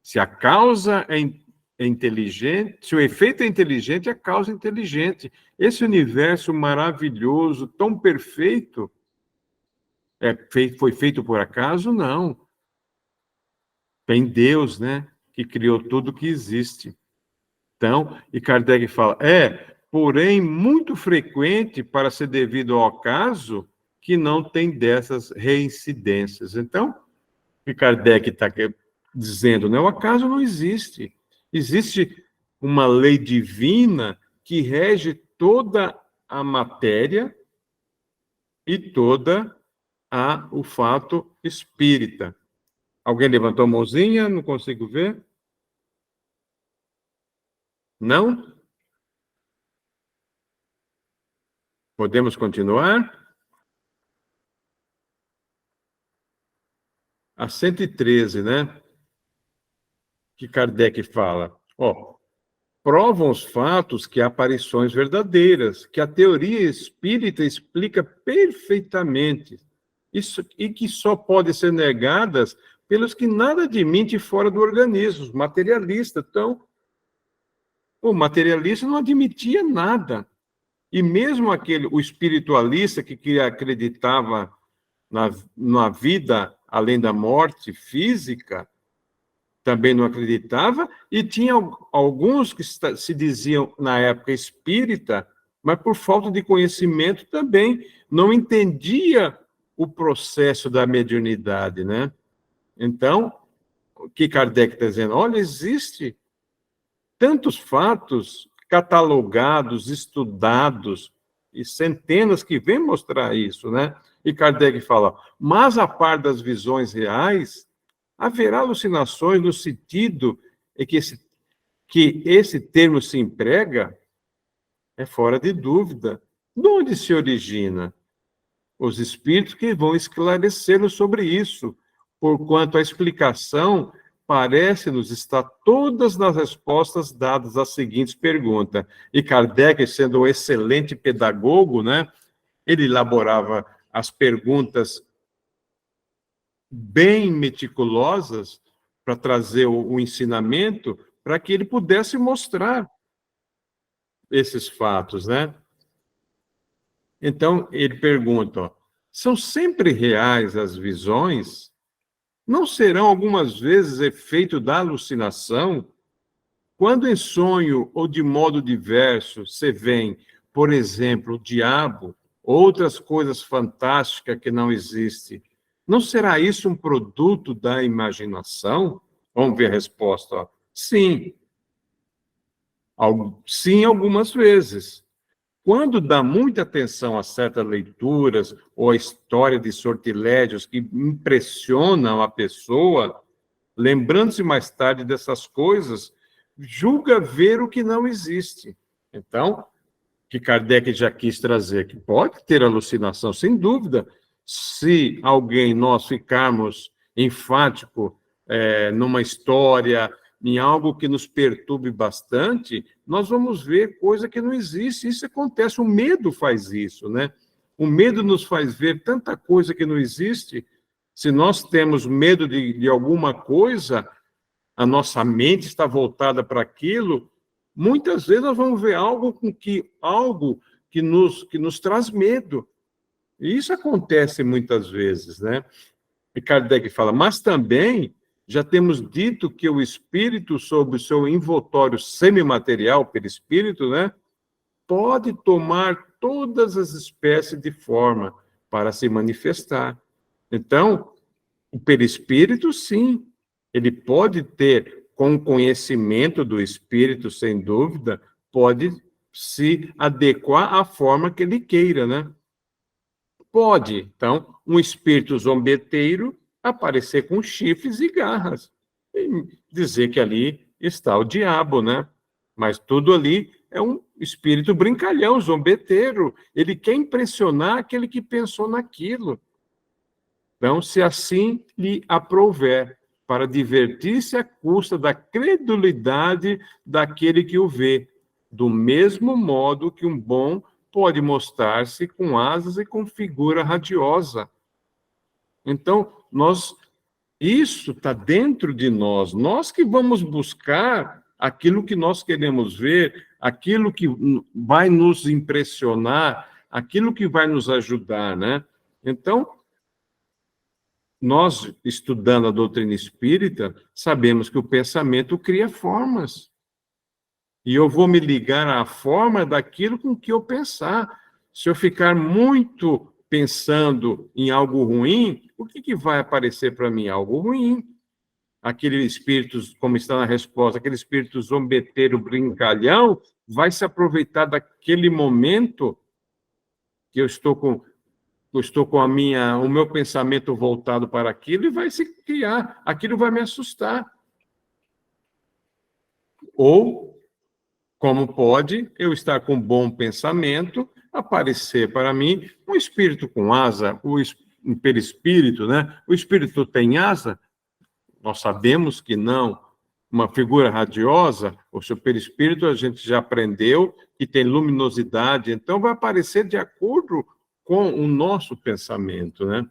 Se a causa é inteligente, se o efeito é inteligente, a causa é inteligente. Esse universo maravilhoso, tão perfeito, foi feito por acaso? Não. Tem Deus, né, que criou tudo que existe. Então, e Kardec fala, porém, muito frequente para ser devido ao acaso que não tem dessas reincidências. Então, o que Kardec está dizendo, né? O acaso não existe. Existe uma lei divina que rege toda a matéria e toda o fato espírita. Alguém levantou a mãozinha? Não consigo ver. Não? Podemos continuar? A 113, né? Que Kardec fala, provam os fatos que há aparições verdadeiras, que a teoria espírita explica perfeitamente, isso, e que só podem ser negadas pelos que nada admitem fora do organismo, os materialistas. Então, o materialista não admitia nada. E mesmo o espiritualista que acreditava na vida além da morte física, também não acreditava, e tinha alguns que se diziam, na época, espírita, mas por falta de conhecimento também não entendia o processo da mediunidade, né? Então, o que Kardec está dizendo? Olha, existe tantos fatos catalogados, estudados, e centenas que vêm mostrar isso, né? E Kardec fala, mas a par das visões reais, haverá alucinações no sentido que esse termo se emprega, é fora de dúvida. De onde se origina? Os espíritos que vão esclarecer-nos sobre isso, porquanto a explicação parece-nos estar todas nas respostas dadas às seguintes perguntas. E Kardec, sendo um excelente pedagogo, né, ele elaborava as perguntas bem meticulosas para trazer o ensinamento, para que ele pudesse mostrar esses fatos, né? Então, ele pergunta, são sempre reais as visões? Não serão algumas vezes efeito da alucinação? Quando em sonho ou de modo diverso se vêem, por exemplo, o diabo, outras coisas fantásticas que não existem, não será isso um produto da imaginação? Vamos ver a resposta. Sim. Sim, algumas vezes. Quando dá muita atenção a certas leituras ou a história de sortilégios que impressionam a pessoa, lembrando-se mais tarde dessas coisas, julga ver o que não existe. Então, que Kardec já quis trazer, que pode ter alucinação, sem dúvida, se alguém, nós ficarmos enfático numa história, em algo que nos perturbe bastante, nós vamos ver coisa que não existe. Isso acontece, o medo faz isso, né? O medo nos faz ver tanta coisa que não existe. Se nós temos medo de alguma coisa, a nossa mente está voltada para aquilo, muitas vezes nós vamos ver algo que nos traz medo. E isso acontece muitas vezes, né? E Kardec fala, mas também já temos dito que o espírito, sob o seu envoltório semimaterial, perispírito, né, pode tomar todas as espécies de forma para se manifestar. Então, o perispírito, sim, ele pode ter, com o conhecimento do espírito, sem dúvida, pode se adequar à forma que ele queira, né? Pode, então, um espírito zombeteiro aparecer com chifres e garras e dizer que ali está o diabo, né? Mas tudo ali é um espírito brincalhão, zombeteiro. Ele quer impressionar aquele que pensou naquilo. Então, se assim lhe aprouver, para divertir-se à custa da credulidade daquele que o vê, do mesmo modo que um bom pode mostrar-se com asas e com figura radiosa. Então, isso está dentro de nós. Nós que vamos buscar aquilo que nós queremos ver, aquilo que vai nos impressionar, aquilo que vai nos ajudar, né? Então, nós, estudando a doutrina espírita, sabemos que o pensamento cria formas. E eu vou me ligar à forma daquilo com que eu pensar. Se eu ficar muito pensando em algo ruim, o que vai aparecer para mim? Algo ruim. Aquele espírito, como está na resposta, aquele espírito zombeteiro, brincalhão, vai se aproveitar daquele momento que eu estou com o meu pensamento voltado para aquilo e vai se criar. Aquilo vai me assustar. Ou, como pode eu estar com bom pensamento, aparecer para mim um espírito com asa, um perispírito, né? O espírito tem asa? Nós sabemos que não. Uma figura radiosa, o seu perispírito, a gente já aprendeu que tem luminosidade, então vai aparecer de acordo com o nosso pensamento, né?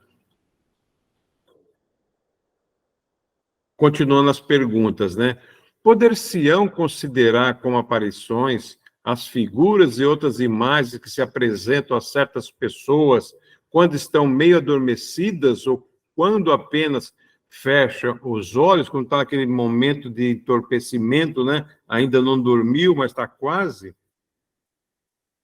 Continuando as perguntas, né? Poder-se-ão considerar como aparições as figuras e outras imagens que se apresentam a certas pessoas quando estão meio adormecidas ou quando apenas fecham os olhos, quando está naquele momento de entorpecimento, né? Ainda não dormiu, mas está quase?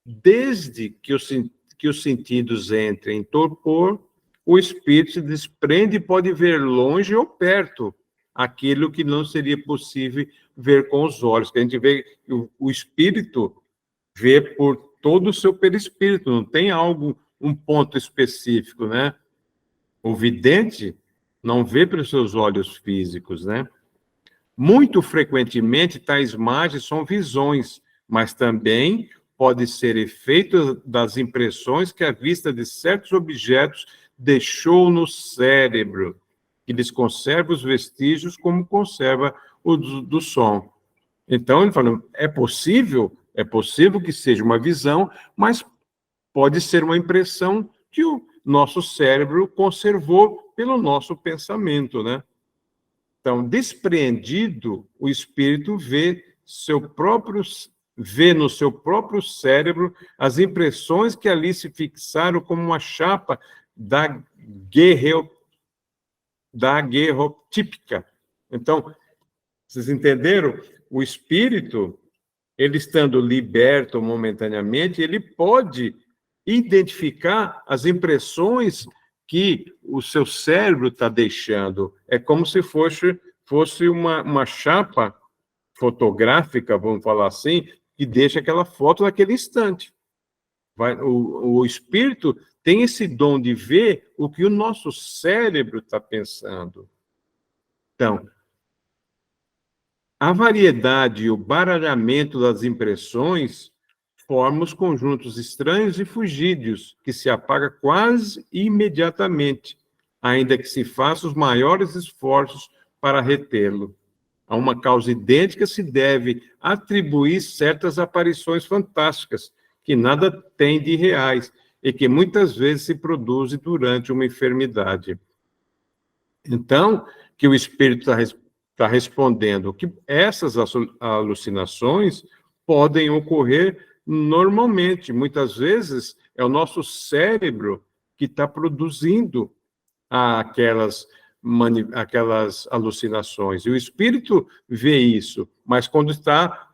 Desde que os sentidos entrem em torpor, o espírito se desprende e pode ver longe ou perto aquilo que não seria possível ver com os olhos. Que a gente vê, o espírito vê por todo o seu perispírito, não tem um ponto específico, né? O vidente não vê pelos seus olhos físicos, né? Muito frequentemente, tais imagens são visões, mas também pode ser efeito das impressões que a vista de certos objetos deixou no cérebro, que lhes conserva os vestígios como conserva o do som. Então, ele fala, é possível que seja uma visão, mas pode ser uma impressão que o nosso cérebro conservou pelo nosso pensamento, né? Então, despreendido, o espírito vê no seu próprio cérebro as impressões que ali se fixaram como uma chapa da guerrotípica. Então, vocês entenderam? O espírito, ele estando liberto momentaneamente, ele pode identificar as impressões que o seu cérebro está deixando. É como se fosse uma chapa fotográfica, vamos falar assim, que deixa aquela foto naquele instante. O espírito tem esse dom de ver o que o nosso cérebro está pensando. Então, a variedade e o baralhamento das impressões formam os conjuntos estranhos e fugídios, que se apaga quase imediatamente, ainda que se faça os maiores esforços para retê-lo. a uma causa idêntica se deve atribuir certas aparições fantásticas, que nada têm de reais, e que muitas vezes se produzem durante uma enfermidade. Então, que o espírito está respondendo que essas alucinações podem ocorrer normalmente. Muitas vezes é o nosso cérebro que está produzindo aquelas alucinações. E o espírito vê isso, mas quando está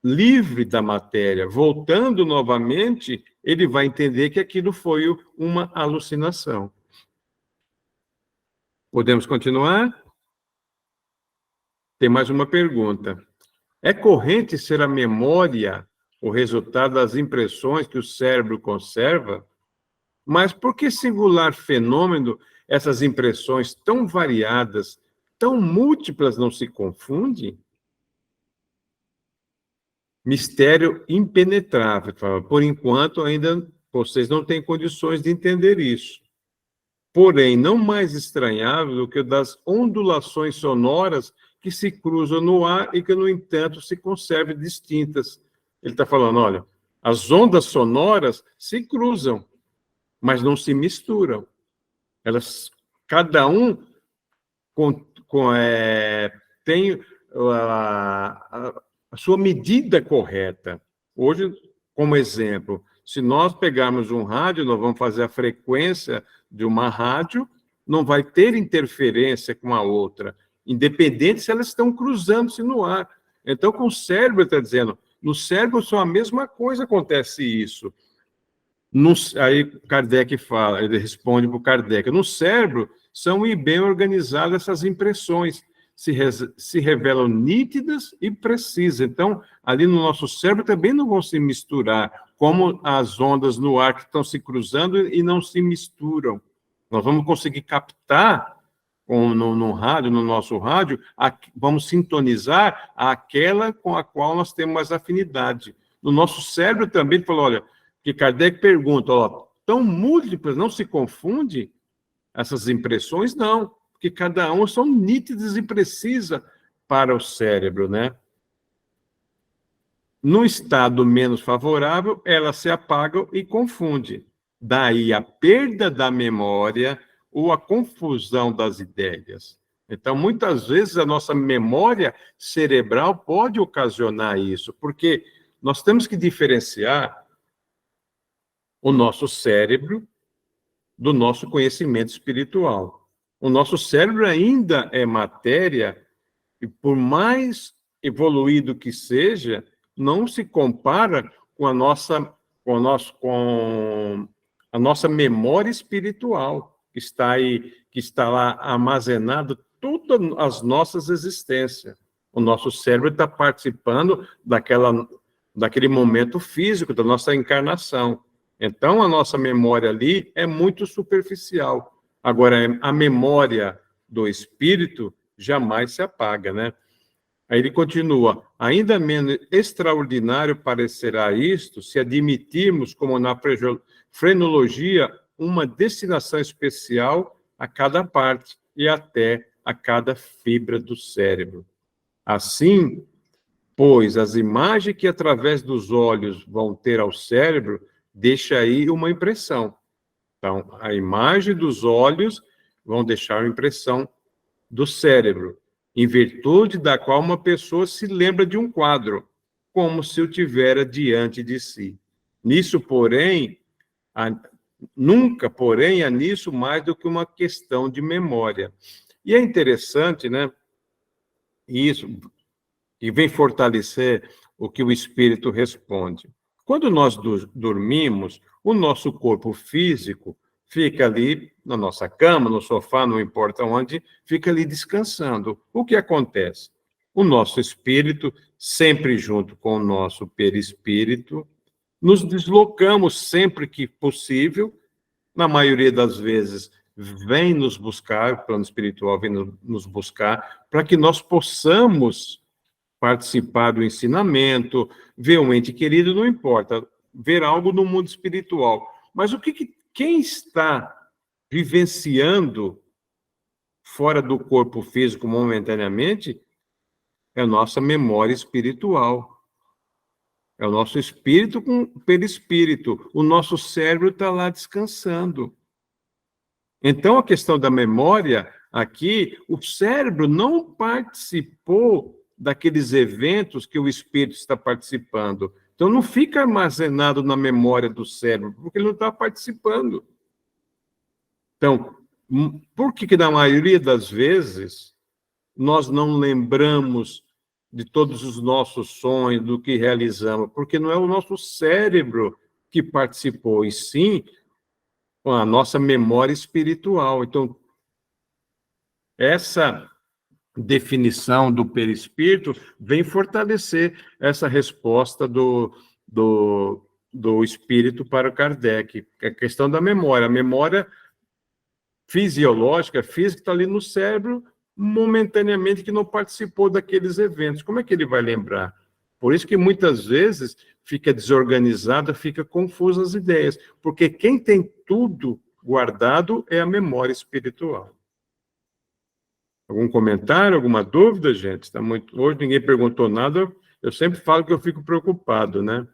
livre da matéria, voltando novamente, ele vai entender que aquilo foi uma alucinação. Podemos continuar? Tem mais uma pergunta. É corrente ser a memória o resultado das impressões que o cérebro conserva? Mas por que singular fenômeno essas impressões tão variadas, tão múltiplas, não se confundem? Mistério impenetrável. Por enquanto, ainda vocês não têm condições de entender isso. Porém, não mais estranhável do que o das ondulações sonoras que se cruzam no ar e que, no entanto, se conservam distintas. Ele está falando, olha, as ondas sonoras se cruzam, mas não se misturam. Elas, cada um tem a sua medida correta. Hoje, como exemplo, se nós pegarmos um rádio, nós vamos fazer a frequência de uma rádio, não vai ter interferência com a outra, independente se elas estão cruzando-se no ar. Então, com o cérebro, está dizendo, no cérebro só a mesma coisa acontece isso. Aí Kardec fala, ele responde para o Kardec, no cérebro são bem organizadas essas impressões, se revelam nítidas e precisas. Então, ali no nosso cérebro também não vão se misturar, como as ondas no ar que estão se cruzando e não se misturam. Nós vamos conseguir captar no rádio, no nosso rádio, vamos sintonizar aquela com a qual nós temos mais afinidade. No nosso cérebro também, ele falou, olha, que Kardec pergunta, ó, tão múltiplas, não se confunde essas impressões? Não, porque cada uma são nítidas e precisas para o cérebro, né? No estado menos favorável, elas se apagam e confundem. Daí a perda da memória ou a confusão das ideias. Então, muitas vezes, a nossa memória cerebral pode ocasionar isso, porque nós temos que diferenciar o nosso cérebro do nosso conhecimento espiritual. O nosso cérebro ainda é matéria, e por mais evoluído que seja, não se compara com a nossa memória espiritual, que está aí, que está lá armazenada todas as nossas existências. O nosso cérebro está participando daquele momento físico da nossa encarnação. Então, a nossa memória ali é muito superficial. Agora, a memória do espírito jamais se apaga, né? Aí ele continua, ainda menos extraordinário parecerá isto se admitirmos, como na frenologia, uma destinação especial a cada parte e até a cada fibra do cérebro. Assim, pois, as imagens que através dos olhos vão ter ao cérebro, deixa aí uma impressão. Então, a imagem dos olhos vão deixar uma impressão do cérebro, em virtude da qual uma pessoa se lembra de um quadro, como se o tivera diante de si. Nisso, porém, nunca, porém, há nisso mais do que uma questão de memória. E é interessante, né? Isso, e vem fortalecer o que o espírito responde. Quando nós dormimos, o nosso corpo físico fica ali na nossa cama, no sofá, não importa onde, fica ali descansando. O que acontece? O nosso espírito, sempre junto com o nosso perispírito, nos deslocamos sempre que possível, na maioria das vezes vem nos buscar, o plano espiritual vem nos buscar, para que nós possamos participar do ensinamento, ver um ente querido, não importa, ver algo no mundo espiritual. Mas quem está vivenciando fora do corpo físico momentaneamente, é a nossa memória espiritual. É o nosso espírito com o perispírito. O nosso cérebro está lá descansando. Então, a questão da memória, aqui, o cérebro não participou daqueles eventos que o espírito está participando. Então, não fica armazenado na memória do cérebro, porque ele não está participando. Então, por que na maioria das vezes nós não lembramos de todos os nossos sonhos, do que realizamos? Porque não é o nosso cérebro que participou, e sim a nossa memória espiritual. Então, essa definição do perispírito vem fortalecer essa resposta do espírito para o Kardec, a questão da memória. A memória fisiológica, física, está ali no cérebro, momentaneamente, que não participou daqueles eventos. Como é que ele vai lembrar? Por isso que muitas vezes fica desorganizada, fica confusa as ideias, porque quem tem tudo guardado é a memória espiritual. Algum comentário, alguma dúvida, gente? Tá muito... Hoje ninguém perguntou nada, eu sempre falo que eu fico preocupado, né?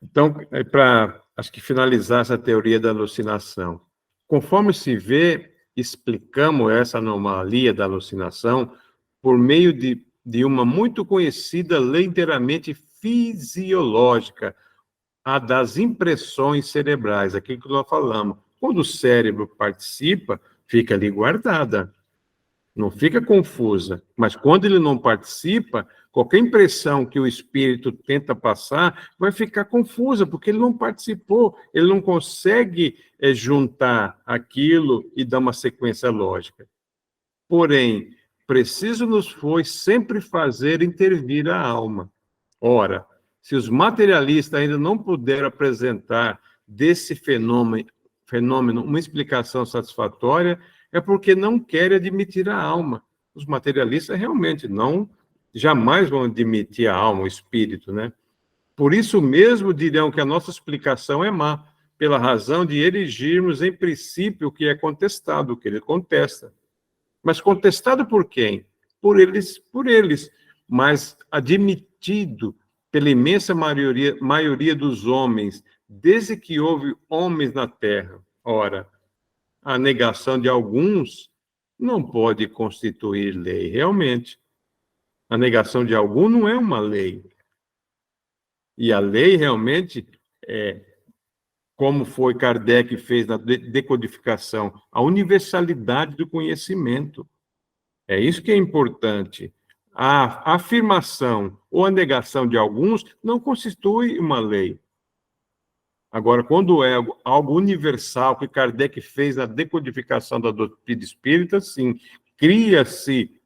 Então, para, acho que finalizar essa teoria da alucinação, conforme se vê, explicamos essa anomalia da alucinação por meio de uma muito conhecida lei inteiramente fisiológica, a das impressões cerebrais, aquilo que nós falamos. Quando o cérebro participa, fica ali guardada, não fica confusa. Mas quando ele não participa, qualquer impressão que o espírito tenta passar vai ficar confusa, porque ele não participou, ele não consegue juntar aquilo e dar uma sequência lógica. Porém, preciso nos foi sempre fazer intervir a alma. Ora, se os materialistas ainda não puderam apresentar desse fenômeno uma explicação satisfatória, é porque não querem admitir a alma. Os materialistas realmente jamais vão admitir a alma, o espírito, né? Por isso mesmo dirão que a nossa explicação é má, pela razão de erigirmos em princípio o que é contestado, o que ele contesta. Mas contestado por quem? Por eles, mas admitido pela imensa maioria dos homens, desde que houve homens na Terra. Ora, a negação de alguns não pode constituir lei, realmente. A negação de algum não é uma lei. E a lei realmente como foi Kardec fez na decodificação, a universalidade do conhecimento. É isso que é importante. A afirmação ou a negação de alguns não constitui uma lei. Agora, quando é algo universal que Kardec fez na decodificação da doutrina espírita, sim, cria-se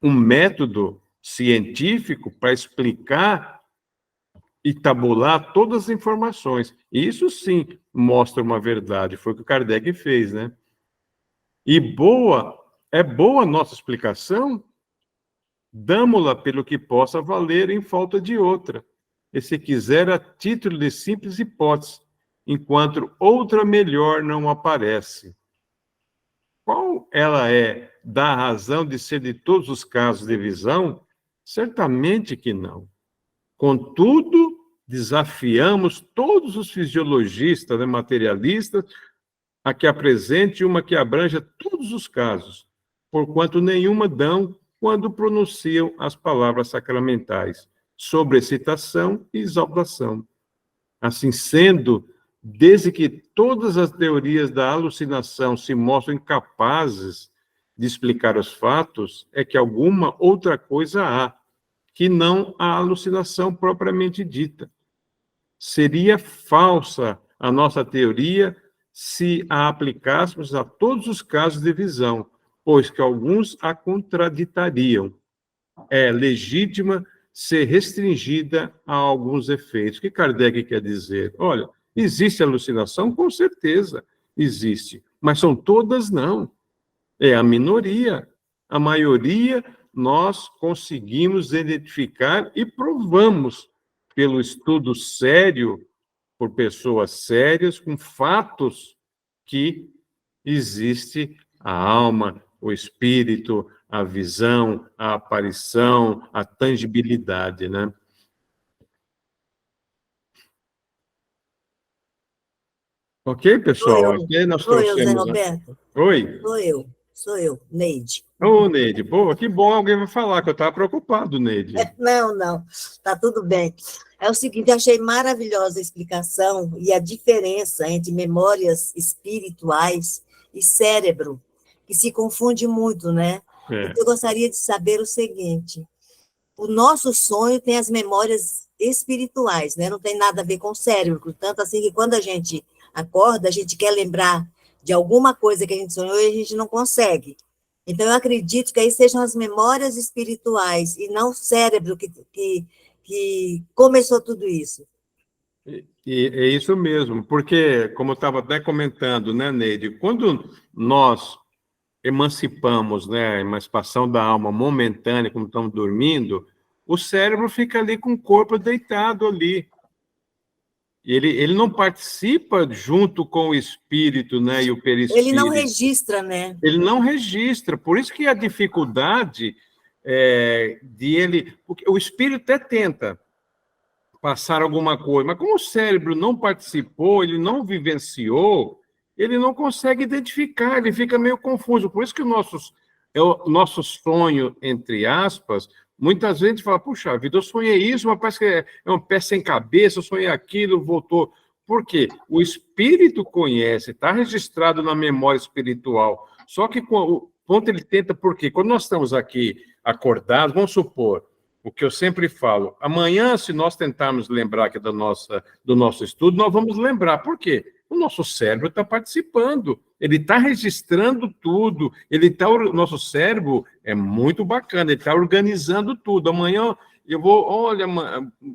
um método científico para explicar e tabular todas as informações. Isso, sim, mostra uma verdade. Foi o que Kardec fez, né? E é boa a nossa explicação? Damo-la pelo que possa valer em falta de outra. E se quiser, a título de simples hipótese, enquanto outra melhor não aparece. Qual ela é da razão de ser de todos os casos de visão? Certamente que não. Contudo, desafiamos todos os fisiologistas, materialistas, a que apresente uma que abranja todos os casos, porquanto nenhuma dão quando pronunciam as palavras sacramentais, sobre excitação e exaltação. Assim sendo, desde que todas as teorias da alucinação se mostram incapazes de explicar os fatos, é que alguma outra coisa há, que não a alucinação propriamente dita. Seria falsa a nossa teoria se a aplicássemos a todos os casos de visão, pois que alguns a contraditariam. É legítima ser restringida a alguns efeitos. O que Kardec quer dizer? Olha, existe alucinação? Com certeza existe, mas são todas não. É a minoria. A maioria nós conseguimos identificar e provamos pelo estudo sério, por pessoas sérias, com fatos que existe a alma, o espírito, a visão, a aparição, a tangibilidade, né? Ok, pessoal? Aqui nós Sou eu, Zé trouxemos... Roberto. Oi? Sou eu, Neide. Ô, Neide, boa, que bom alguém vai falar, que eu estava preocupado, Neide. Não, tá tudo bem. É o seguinte, eu achei maravilhosa a explicação e a diferença entre memórias espirituais e cérebro, que se confunde muito, né? É. Então, eu gostaria de saber o seguinte: o nosso sonho tem as memórias espirituais, né? Não tem nada a ver com o cérebro, tanto assim que quando a gente acorda, a gente quer lembrar de alguma coisa que a gente sonhou e a gente não consegue. Então, eu acredito que aí sejam as memórias espirituais e não o cérebro que começou tudo isso. E é isso mesmo, porque, como eu estava até comentando, né, Neide, quando nós emancipamos, né, a emancipação da alma momentânea, como estamos dormindo, o cérebro fica ali com o corpo deitado ali. Ele não participa junto com o espírito, né, e o perispírito. Ele não registra, né? Ele não registra, por isso que a dificuldade de ele... Porque o espírito até tenta passar alguma coisa, mas como o cérebro não participou, ele não vivenciou, ele não consegue identificar, ele fica meio confuso. Por isso que o nosso sonho, entre aspas, muitas vezes a gente fala, puxa vida, eu sonhei isso, mas parece que é um pé sem cabeça, eu sonhei aquilo, voltou. Por quê? O espírito conhece, está registrado na memória espiritual. Só que o ponto ele tenta, por quê? Quando nós estamos aqui acordados, vamos supor, o que eu sempre falo, amanhã, se nós tentarmos lembrar aqui do nosso estudo, nós vamos lembrar. Por quê? O nosso cérebro está participando, ele está registrando tudo, o nosso cérebro é muito bacana, ele está organizando tudo. Amanhã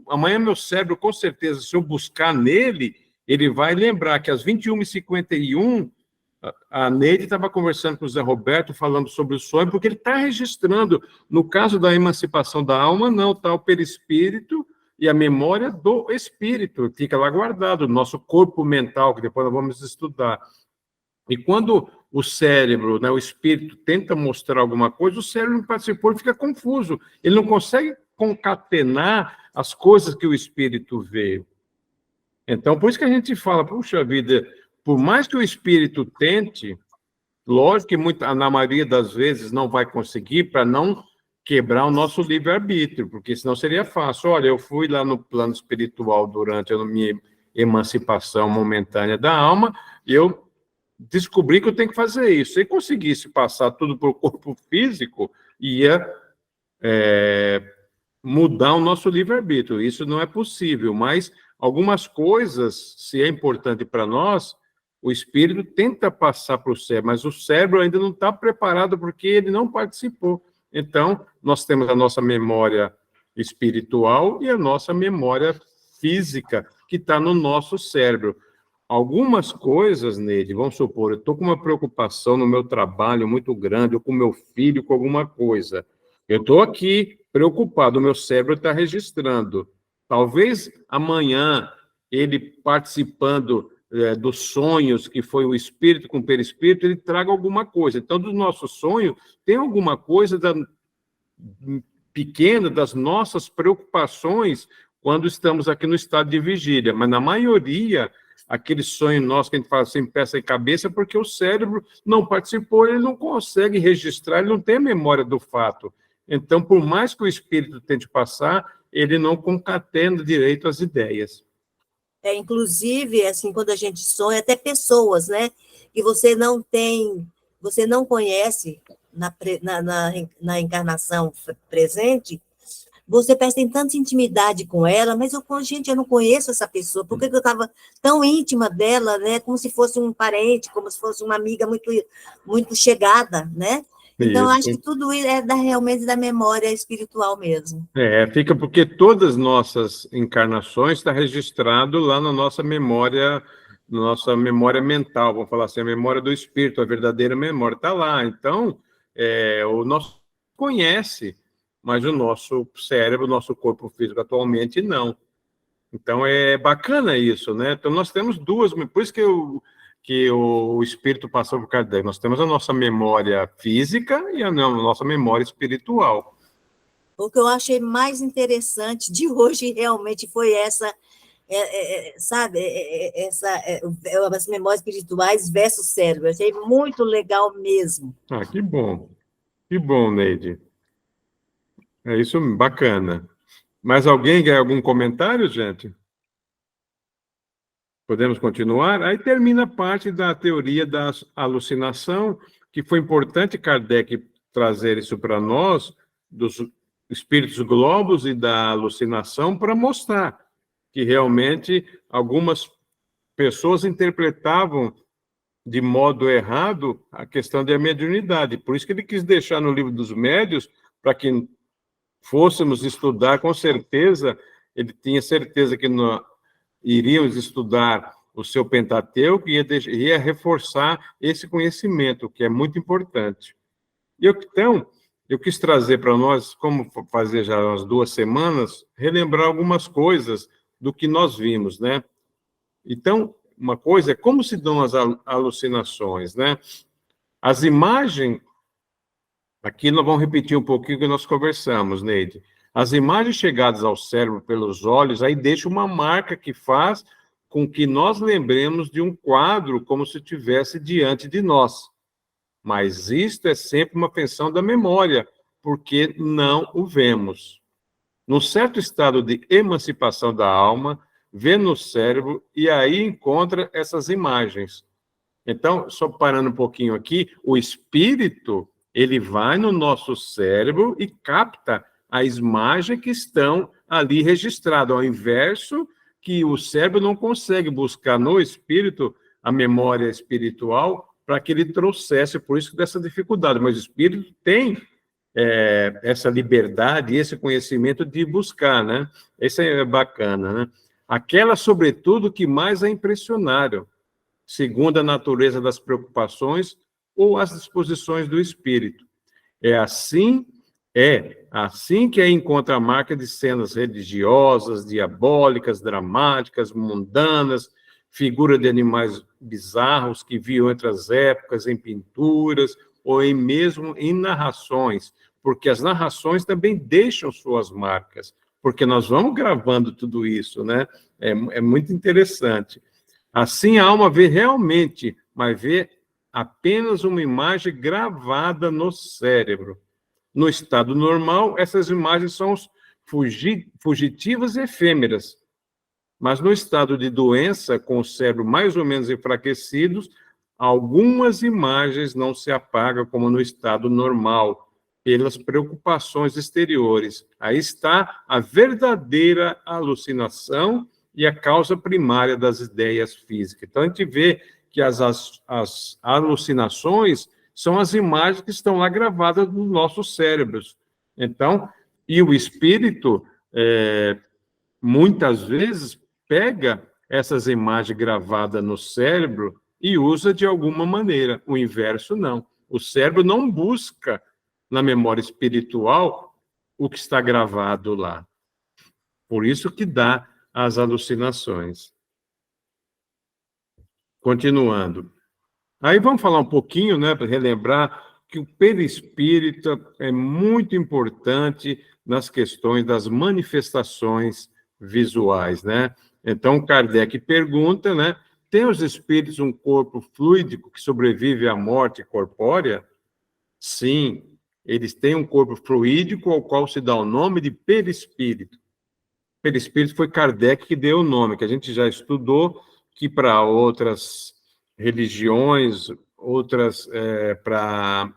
amanhã meu cérebro, com certeza, se eu buscar nele, ele vai lembrar que às 21h51, a Neide estava conversando com o Zé Roberto, falando sobre o sonho, porque ele está registrando. No caso da emancipação da alma, não, está o perispírito e a memória do espírito, fica lá guardado, no nosso corpo mental, que depois nós vamos estudar. E quando o cérebro, né, o espírito, tenta mostrar alguma coisa, o cérebro não participou, ele fica confuso, ele não consegue concatenar as coisas que o espírito vê. Então, por isso que a gente fala, puxa vida, por mais que o espírito tente, lógico que na maioria das vezes não vai conseguir para não quebrar o nosso livre-arbítrio, porque senão seria fácil. Olha, eu fui lá no plano espiritual durante a minha emancipação momentânea da alma, e eu descobri que eu tenho que fazer isso. Se eu conseguisse passar tudo para o corpo físico, ia mudar o nosso livre-arbítrio. Isso não é possível, mas algumas coisas, se é importante para nós, o espírito tenta passar para o cérebro, mas o cérebro ainda não está preparado porque ele não participou. Então, nós temos a nossa memória espiritual e a nossa memória física, que está no nosso cérebro. Algumas coisas, Neide, vamos supor, eu estou com uma preocupação no meu trabalho muito grande, ou com meu filho, com alguma coisa. Eu estou aqui preocupado, o meu cérebro está registrando. Talvez amanhã, ele participando dos sonhos, que foi o espírito com o perispírito, ele traga alguma coisa. Então, do nosso sonho, tem alguma coisa pequena das nossas preocupações quando estamos aqui no estado de vigília. Mas, na maioria, aquele sonho nosso que a gente fala assim, peça e cabeça, porque o cérebro não participou, ele não consegue registrar, ele não tem a memória do fato. Então, por mais que o espírito tente passar, ele não concatena direito as ideias. Inclusive, assim, quando a gente sonha, até pessoas, né, que você não conhece na encarnação presente, você parece que tem tanta intimidade com ela, mas eu não conheço essa pessoa, por que eu estava tão íntima dela, né, como se fosse um parente, como se fosse uma amiga muito, muito chegada, né? Então, acho que tudo realmente da memória espiritual mesmo. Fica porque todas as nossas encarnações estão registrado lá na nossa memória mental, vamos falar assim, a memória do espírito, a verdadeira memória está lá. Então, o nosso conhece, mas o nosso cérebro, o nosso corpo físico atualmente não. Então, é bacana isso, né? Então, nós temos duas, por isso que que o espírito passou por Kardec. Nós temos a nossa memória física e a nossa memória espiritual. O que eu achei mais interessante de hoje realmente foi essa, sabe, as memórias espirituais versus cérebro. Eu achei muito legal mesmo. Ah, que bom. Que bom, Neide. É isso, bacana. Mais alguém quer algum comentário, gente? Podemos continuar? Aí termina a parte da teoria da alucinação, que foi importante Kardec trazer isso para nós, dos espíritos globos e da alucinação, para mostrar que realmente algumas pessoas interpretavam de modo errado a questão da mediunidade. Por isso que ele quis deixar no livro dos médios, para que fôssemos estudar, com certeza, ele tinha certeza que iríamos estudar o seu Pentateuco e ia reforçar esse conhecimento, que é muito importante. Então, eu quis trazer para nós, como fazer já umas 2 semanas, relembrar algumas coisas do que nós vimos, né? Então, uma coisa é como se dão as alucinações, né? As imagens, aqui nós vamos repetir um pouquinho o que nós conversamos, Neide. As imagens chegadas ao cérebro pelos olhos, aí deixa uma marca que faz com que nós lembremos de um quadro como se estivesse diante de nós. Mas isto é sempre uma pensão da memória, porque não o vemos. Num certo estado de emancipação da alma, vê no cérebro e aí encontra essas imagens. Então, só parando um pouquinho aqui, o espírito, ele vai no nosso cérebro e capta as imagens que estão ali registradas, ao inverso que o cérebro não consegue buscar no espírito a memória espiritual para que ele trouxesse, por isso dessa dificuldade, mas o espírito tem essa liberdade, esse conhecimento de buscar, né? Isso é bacana, né? Aquela, sobretudo, que mais a impressionaram, segundo a natureza das preocupações ou as disposições do espírito. É assim que aí encontra a marca de cenas religiosas, diabólicas, dramáticas, mundanas, figura de animais bizarros que viam entre as épocas em pinturas ou mesmo em narrações, porque as narrações também deixam suas marcas, porque nós vamos gravando tudo isso, né? É muito interessante. Assim, a alma vê realmente, mas vê apenas uma imagem gravada no cérebro. No estado normal, essas imagens são fugitivas e efêmeras. Mas no estado de doença, com o cérebro mais ou menos enfraquecido, algumas imagens não se apagam como no estado normal, pelas preocupações exteriores. Aí está a verdadeira alucinação e a causa primária das ideias físicas. Então, a gente vê que as alucinações são as imagens que estão lá gravadas nos nossos cérebros. Então, e o espírito, muitas vezes, pega essas imagens gravadas no cérebro e usa de alguma maneira. O inverso, não. O cérebro não busca na memória espiritual o que está gravado lá. Por isso que dá as alucinações. Continuando. Aí vamos falar um pouquinho, né, para relembrar que o perispírito é muito importante nas questões das manifestações visuais, né? Então, Kardec pergunta, né, tem os espíritos um corpo fluídico que sobrevive à morte corpórea? Sim, eles têm um corpo fluídico ao qual se dá o nome de perispírito. Perispírito foi Kardec que deu o nome, que a gente já estudou, que para outras religiões, para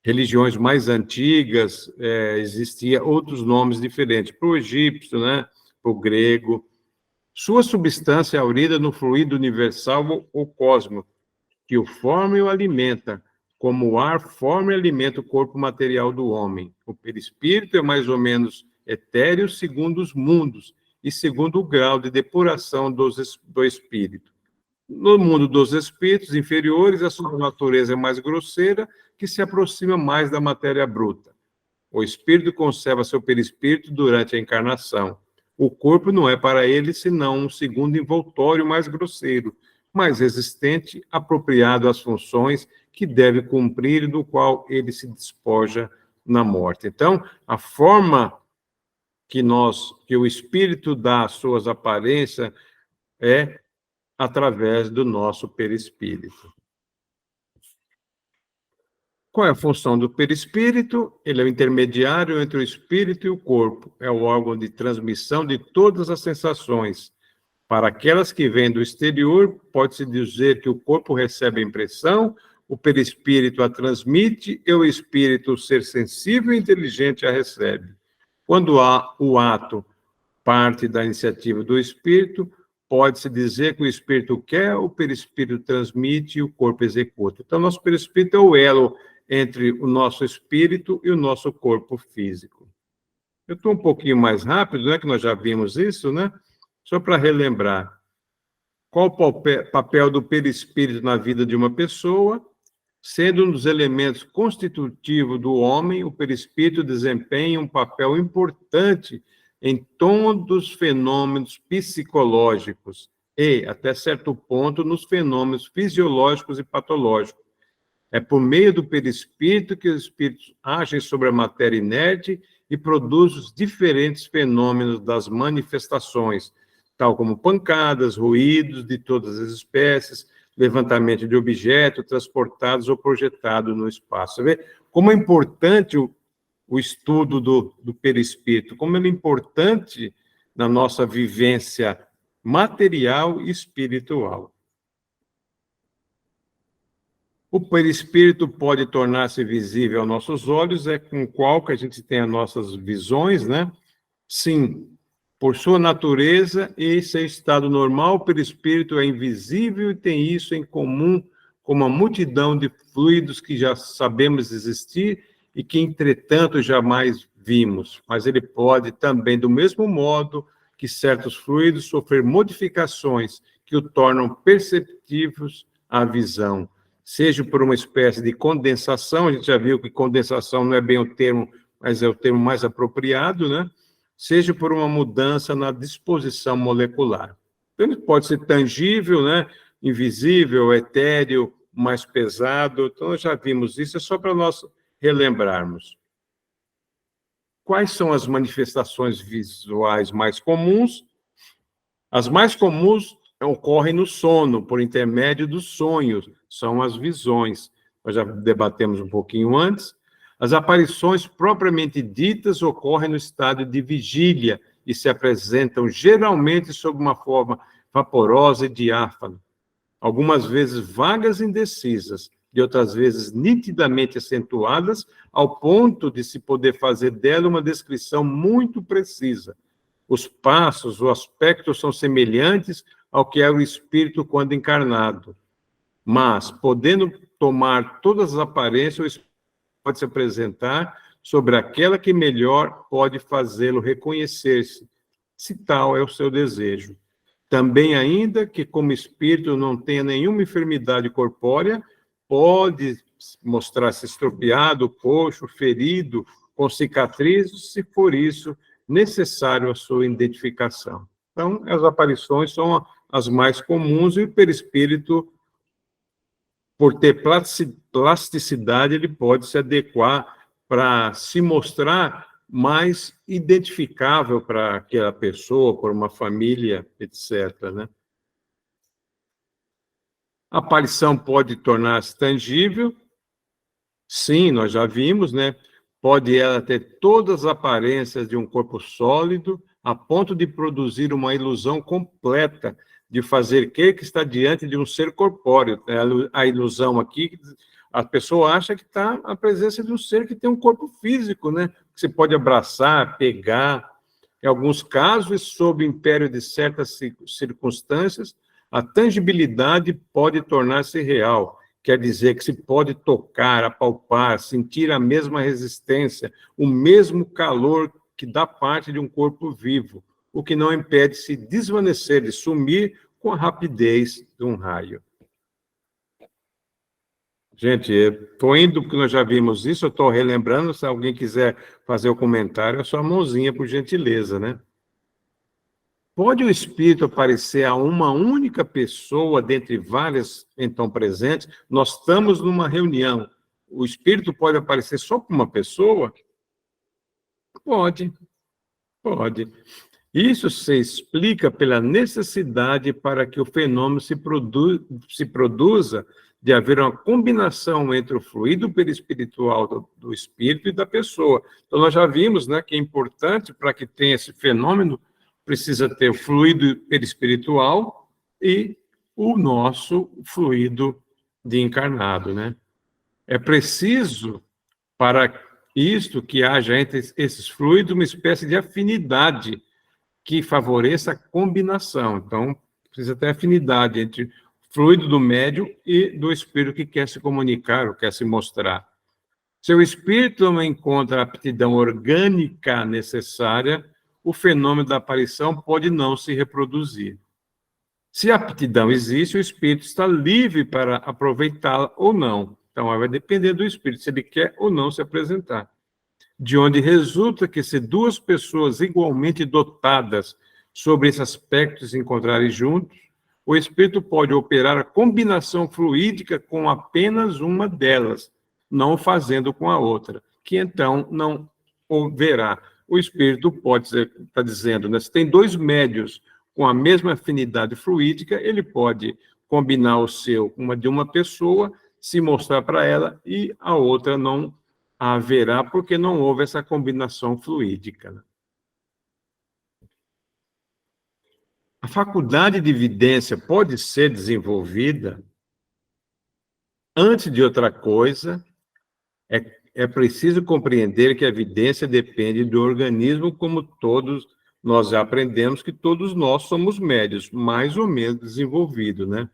religiões mais antigas, existia outros nomes diferentes, para o egípcio, né, para o grego. Sua substância é aurida no fluido universal ou cósmico, que o forma e o alimenta, como o ar forma e alimenta o corpo material do homem. O perispírito é mais ou menos etéreo segundo os mundos e segundo o grau de depuração do espírito. No mundo dos espíritos inferiores, a sua natureza é mais grosseira, que se aproxima mais da matéria bruta. O espírito conserva seu perispírito durante a encarnação. O corpo não é para ele senão um segundo envoltório mais grosseiro, mais resistente, apropriado às funções que deve cumprir e do qual ele se despoja na morte. Então, a forma que o espírito dá às suas aparências é através do nosso perispírito. Qual é a função do perispírito? Ele é o intermediário entre o espírito e o corpo. É o órgão de transmissão de todas as sensações. Para aquelas que vêm do exterior, pode-se dizer que o corpo recebe a impressão, o perispírito a transmite e o espírito, o ser sensível e inteligente, a recebe. Quando há o ato parte da iniciativa do espírito, pode-se dizer que o espírito quer, o perispírito transmite e o corpo executa. Então, nosso perispírito é o elo entre o nosso espírito e o nosso corpo físico. Eu estou um pouquinho mais rápido, né, que nós já vimos isso, né? Só para relembrar. Qual o papel do perispírito na vida de uma pessoa? Sendo um dos elementos constitutivos do homem, o perispírito desempenha um papel importante em todos os fenômenos psicológicos e, até certo ponto, nos fenômenos fisiológicos e patológicos. É por meio do perispírito que os espíritos agem sobre a matéria inerte e produzem os diferentes fenômenos das manifestações, tal como pancadas, ruídos de todas as espécies, levantamento de objetos transportados ou projetados no espaço. Você vê como é importante o estudo do perispírito, como ele é importante na nossa vivência material e espiritual. O perispírito pode tornar-se visível aos nossos olhos, é com o qual que a gente tem as nossas visões, né? Sim, por sua natureza e seu estado normal, o perispírito é invisível e tem isso em comum com uma multidão de fluidos que já sabemos existir e que, entretanto, jamais vimos. Mas ele pode também, do mesmo modo que certos fluidos, sofrer modificações que o tornam perceptíveis à visão. Seja por uma espécie de condensação, a gente já viu que condensação não é bem o termo, mas é o termo mais apropriado, né? Seja por uma mudança na disposição molecular. Então, ele pode ser tangível, né? Invisível, etéreo, mais pesado. Então, nós já vimos isso, é só para nós relembrarmos. Quais são as manifestações visuais mais comuns? As mais comuns ocorrem no sono, por intermédio dos sonhos, são as visões. Nós já debatemos um pouquinho antes. As aparições propriamente ditas ocorrem no estado de vigília e se apresentam geralmente sob uma forma vaporosa e diáfana, algumas vezes vagas e indecisas, e outras vezes nitidamente acentuadas, ao ponto de se poder fazer dela uma descrição muito precisa. Os passos, o aspecto são semelhantes ao que é o espírito quando encarnado, mas, podendo tomar todas as aparências, o espírito pode se apresentar sobre aquela que melhor pode fazê-lo reconhecer-se, se tal é o seu desejo. Também, ainda que como espírito não tenha nenhuma enfermidade corpórea, pode mostrar-se estropiado, coxo, ferido, com cicatrizes, se for isso necessário a sua identificação. Então, as aparições são as mais comuns e o perispírito, por ter plasticidade, ele pode se adequar para se mostrar mais identificável para aquela pessoa, por uma família, etc., né? A aparição pode tornar-se tangível. Sim, nós já vimos, né? Pode ela ter todas as aparências de um corpo sólido, a ponto de produzir uma ilusão completa, de fazer crer que está diante de um ser corpóreo. A ilusão aqui, a pessoa acha que está na presença de um ser que tem um corpo físico, né? Que você pode abraçar, pegar. Em alguns casos, sob o império de certas circunstâncias, a tangibilidade pode tornar-se real. Quer dizer que se pode tocar, apalpar, sentir a mesma resistência, o mesmo calor que dá parte de um corpo vivo, o que não impede se desvanecer, de sumir com a rapidez de um raio. Gente, estou indo porque nós já vimos isso, eu estou relembrando, se alguém quiser fazer o comentário, é só a mãozinha, por gentileza, né? Pode o Espírito aparecer a uma única pessoa dentre várias, então, presentes? Nós estamos numa reunião. O Espírito pode aparecer só para uma pessoa? Pode, pode. Isso se explica pela necessidade para que o fenômeno se produza de haver uma combinação entre o fluido perispiritual do espírito e da pessoa. Então, nós já vimos, né, que é importante para que tenha esse fenômeno, precisa ter o fluido perispiritual e o nosso fluido de encarnado, né? É preciso, para isto, que haja entre esses fluidos uma espécie de afinidade que favoreça a combinação. Então, precisa ter afinidade entre o fluido do médium e do espírito que quer se comunicar ou quer se mostrar. Se o espírito não encontra a aptidão orgânica necessária, o fenômeno da aparição pode não se reproduzir. Se a aptidão existe, o espírito está livre para aproveitá-la ou não. Então, vai depender do espírito, se ele quer ou não se apresentar. De onde resulta que, se duas pessoas igualmente dotadas sobre esse aspecto se encontrarem juntos, o espírito pode operar a combinação fluídica com apenas uma delas, não fazendo com a outra, que então não haverá. O espírito pode estar dizendo, né, se tem dois médios com a mesma afinidade fluídica, ele pode combinar o seu, uma de uma pessoa, se mostrar para ela, e a outra não haverá, porque não houve essa combinação fluídica, né? A faculdade de vidência pode ser desenvolvida. Antes de outra coisa, é preciso compreender que a vidência depende do organismo, como todos nós já aprendemos que todos nós somos médios, mais ou menos desenvolvidos, né?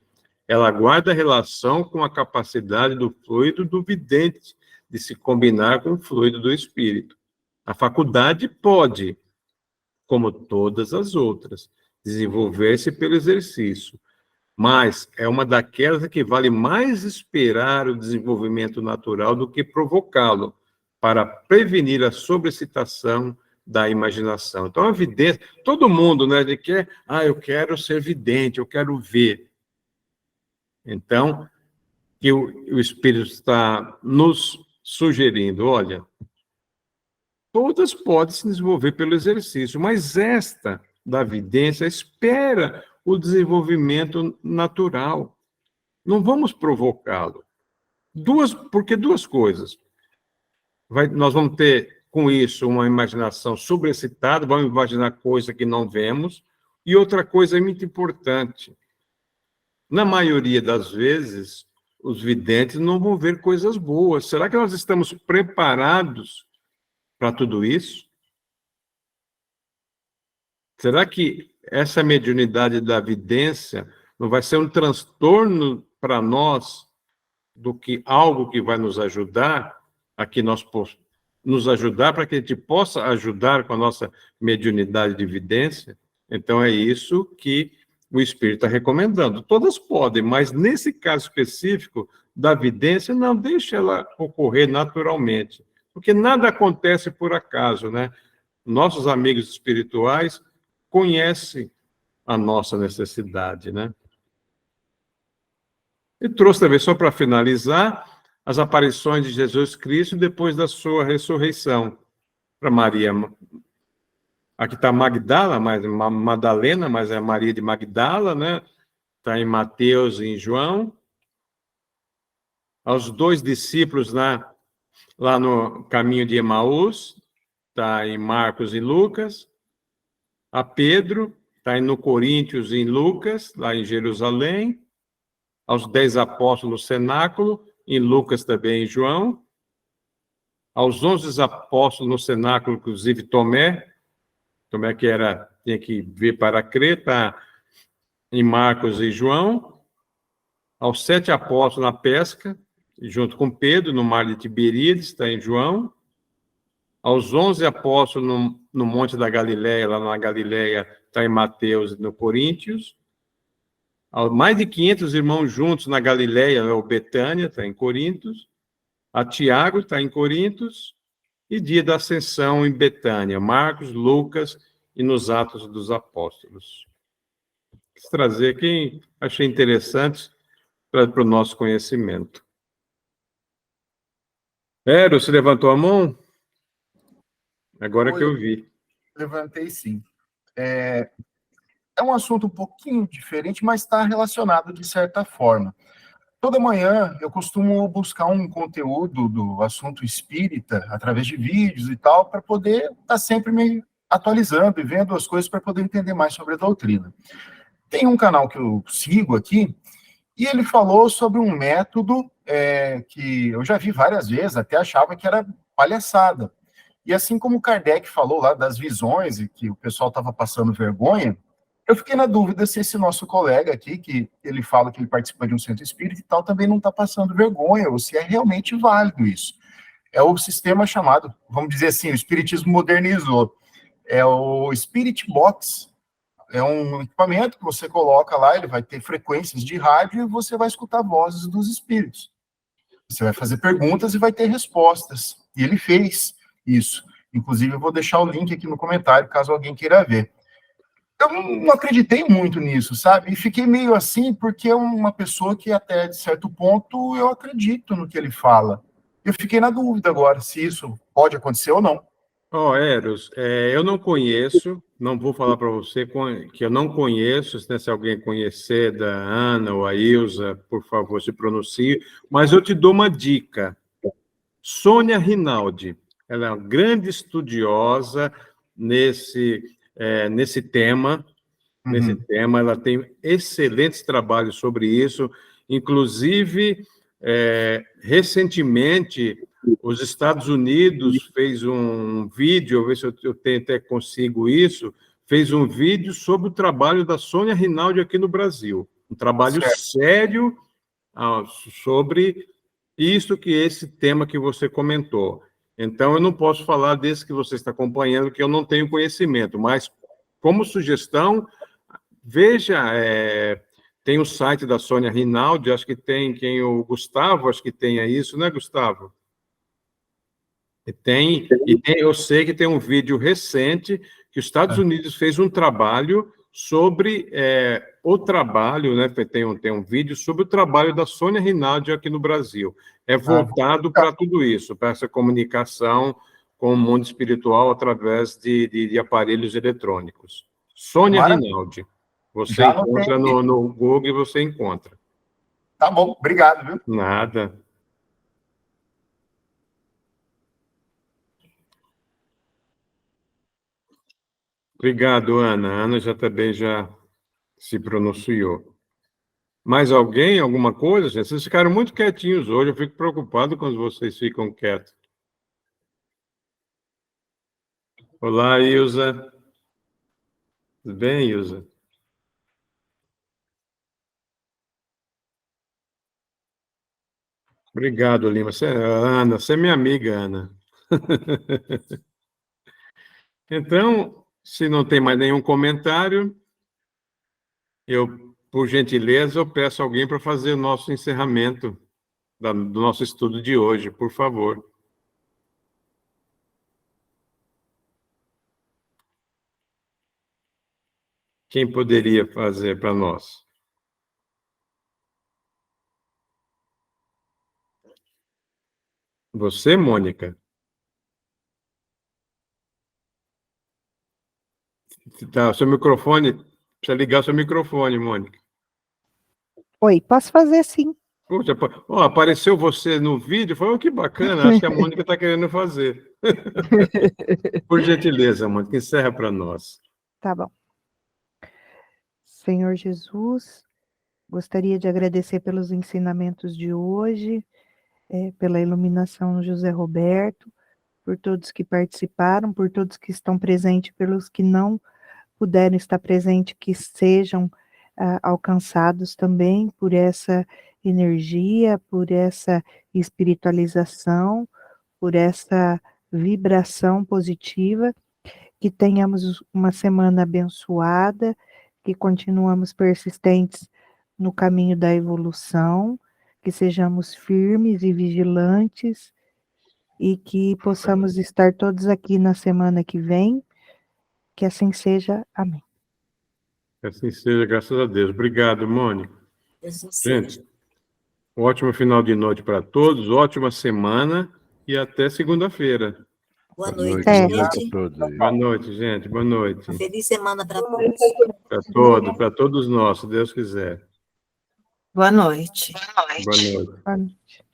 Ela guarda relação com a capacidade do fluido do vidente de se combinar com o fluido do espírito. A faculdade pode, como todas as outras, desenvolver-se pelo exercício, mas é uma daquelas que vale mais esperar o desenvolvimento natural do que provocá-lo, para prevenir a sobrecitação da imaginação. Então, a vidência, todo mundo, né, ele quer, eu quero ser vidente, eu quero ver. Então, que o Espírito está nos sugerindo, olha, todas podem se desenvolver pelo exercício, mas esta da vidência espera o desenvolvimento natural. Não vamos provocá-lo. Porque duas coisas. Nós vamos ter, com isso, uma imaginação sobrecitada, vamos imaginar coisa que não vemos, e outra coisa muito importante. Na maioria das vezes, os videntes não vão ver coisas boas. Será que nós estamos preparados para tudo isso? Será que essa mediunidade da vidência não vai ser um transtorno para nós do que algo que vai nos ajudar, nos ajudar para que a gente possa ajudar com a nossa mediunidade de vidência? Então, é isso que o Espírito está recomendando. Todas podem, mas nesse caso específico da vidência, não deixe ela ocorrer naturalmente, porque nada acontece por acaso, né? Nossos amigos espirituais conhecem a nossa necessidade, né? E trouxe também, só para finalizar, as aparições de Jesus Cristo depois da sua ressurreição. Para Maria, aqui está Magdala, Madalena, mas é Maria de Magdala, né? Está em Mateus e em João. Aos dois discípulos lá no caminho de Emaús, está em Marcos e Lucas. A Pedro, está no Coríntios e em Lucas, lá em Jerusalém. Aos 10 apóstolos no cenáculo, em Lucas também em João. Aos 11 apóstolos no cenáculo, inclusive Tomé que tinha que ver para crer, está em Marcos e João. Aos 7 apóstolos na pesca, junto com Pedro, no mar de Tiberíades, está em João. Aos 11 apóstolos no Monte da Galileia, lá na Galileia, está em Mateus e no Coríntios. Mais de 500 irmãos juntos na Galileia, o Betânia, está em Coríntios. A Tiago está em Coríntios. E dia da Ascensão em Betânia, Marcos, Lucas e nos Atos dos Apóstolos. Quis trazer quem achei interessante para o nosso conhecimento. Eros, você levantou a mão? Agora que eu vi. Levantei sim. É um assunto um pouquinho diferente, mas está relacionado de certa forma. Toda manhã eu costumo buscar um conteúdo do assunto espírita, através de vídeos e tal, para poder estar sempre me atualizando e vendo as coisas para poder entender mais sobre a doutrina. Tem um canal que eu sigo aqui, e ele falou sobre um método que eu já vi várias vezes, até achava que era palhaçada. E assim como Kardec falou lá das visões e que o pessoal estava passando vergonha, eu fiquei na dúvida se esse nosso colega aqui, que ele fala que ele participa de um centro espírita e tal, também não está passando vergonha, ou se é realmente válido isso. É o sistema chamado, vamos dizer assim, o espiritismo modernizou. É o Spirit Box. É um equipamento que você coloca lá, ele vai ter frequências de rádio e você vai escutar vozes dos espíritos. Você vai fazer perguntas e vai ter respostas. E ele fez isso. Inclusive, eu vou deixar o link aqui no comentário, caso alguém queira ver. Eu não acreditei muito nisso, sabe? E fiquei meio assim, porque é uma pessoa que até de certo ponto eu acredito no que ele fala. Eu fiquei na dúvida agora se isso pode acontecer ou não. Eros, eu não conheço, não vou falar para você que eu não conheço, né, se alguém conhecer da Ana ou a Ilza, por favor, se pronuncie, mas eu te dou uma dica. Sônia Rinaldi, ela é uma grande estudiosa nesse tema, ela tem excelentes trabalhos sobre isso, inclusive, recentemente, os Estados Unidos fez um vídeo, vou ver se eu até consigo isso, fez um vídeo sobre o trabalho da Sônia Rinaldi aqui no Brasil, um trabalho sério sobre esse tema que você comentou. Então, eu não posso falar desse que você está acompanhando, que eu não tenho conhecimento, mas, como sugestão, veja, tem o site da Sônia Rinaldi, acho que tem o Gustavo, acho que tenha isso, né, Gustavo? Eu sei que tem um vídeo recente que os Estados Unidos fez um trabalho sobre o trabalho, né? Tem um vídeo sobre o trabalho da Sônia Rinaldi aqui no Brasil. É voltado para tudo isso, para essa comunicação com o mundo espiritual através de aparelhos eletrônicos. Sônia Rinaldi. Você encontra no Google e você encontra. Tá bom, obrigado, viu? Nada. Obrigado, Ana. A Ana também já se pronunciou. Mais alguém? Alguma coisa, gente? Vocês ficaram muito quietinhos hoje. Eu fico preocupado quando vocês ficam quietos. Olá, Ilza. Tudo bem, Ilza? Obrigado, Lima. Ana, você é minha amiga, Ana. Então, se não tem mais nenhum comentário, por gentileza, eu peço alguém para fazer o nosso encerramento do nosso estudo de hoje, por favor. Quem poderia fazer para nós? Você, Mônica? Tá, seu microfone, precisa ligar seu microfone, Mônica. Oi, posso fazer sim. Puxa, apareceu você no vídeo, falou, que bacana, acho que a Mônica está querendo fazer. Por gentileza, Mônica, encerra para nós. Tá bom. Senhor Jesus, gostaria de agradecer pelos ensinamentos de hoje, pela iluminação José Roberto, por todos que participaram, por todos que estão presentes, pelos que não puderam estar presentes, que sejam alcançados também por essa energia, por essa espiritualização, por essa vibração positiva, que tenhamos uma semana abençoada, que continuamos persistentes no caminho da evolução, que sejamos firmes e vigilantes e que possamos estar todos aqui na semana que vem Que assim seja. Amém. Que assim seja, graças a Deus. Obrigado, Mônica. Que assim seja. Gente, um ótimo final de noite para todos, ótima semana e até segunda-feira. Boa Boa noite, noite, boa noite gente. a todos aí. Boa noite, gente. Boa noite. Uma feliz semana para todos. Para todos nós, se Deus quiser. Boa noite. Boa noite. Boa noite.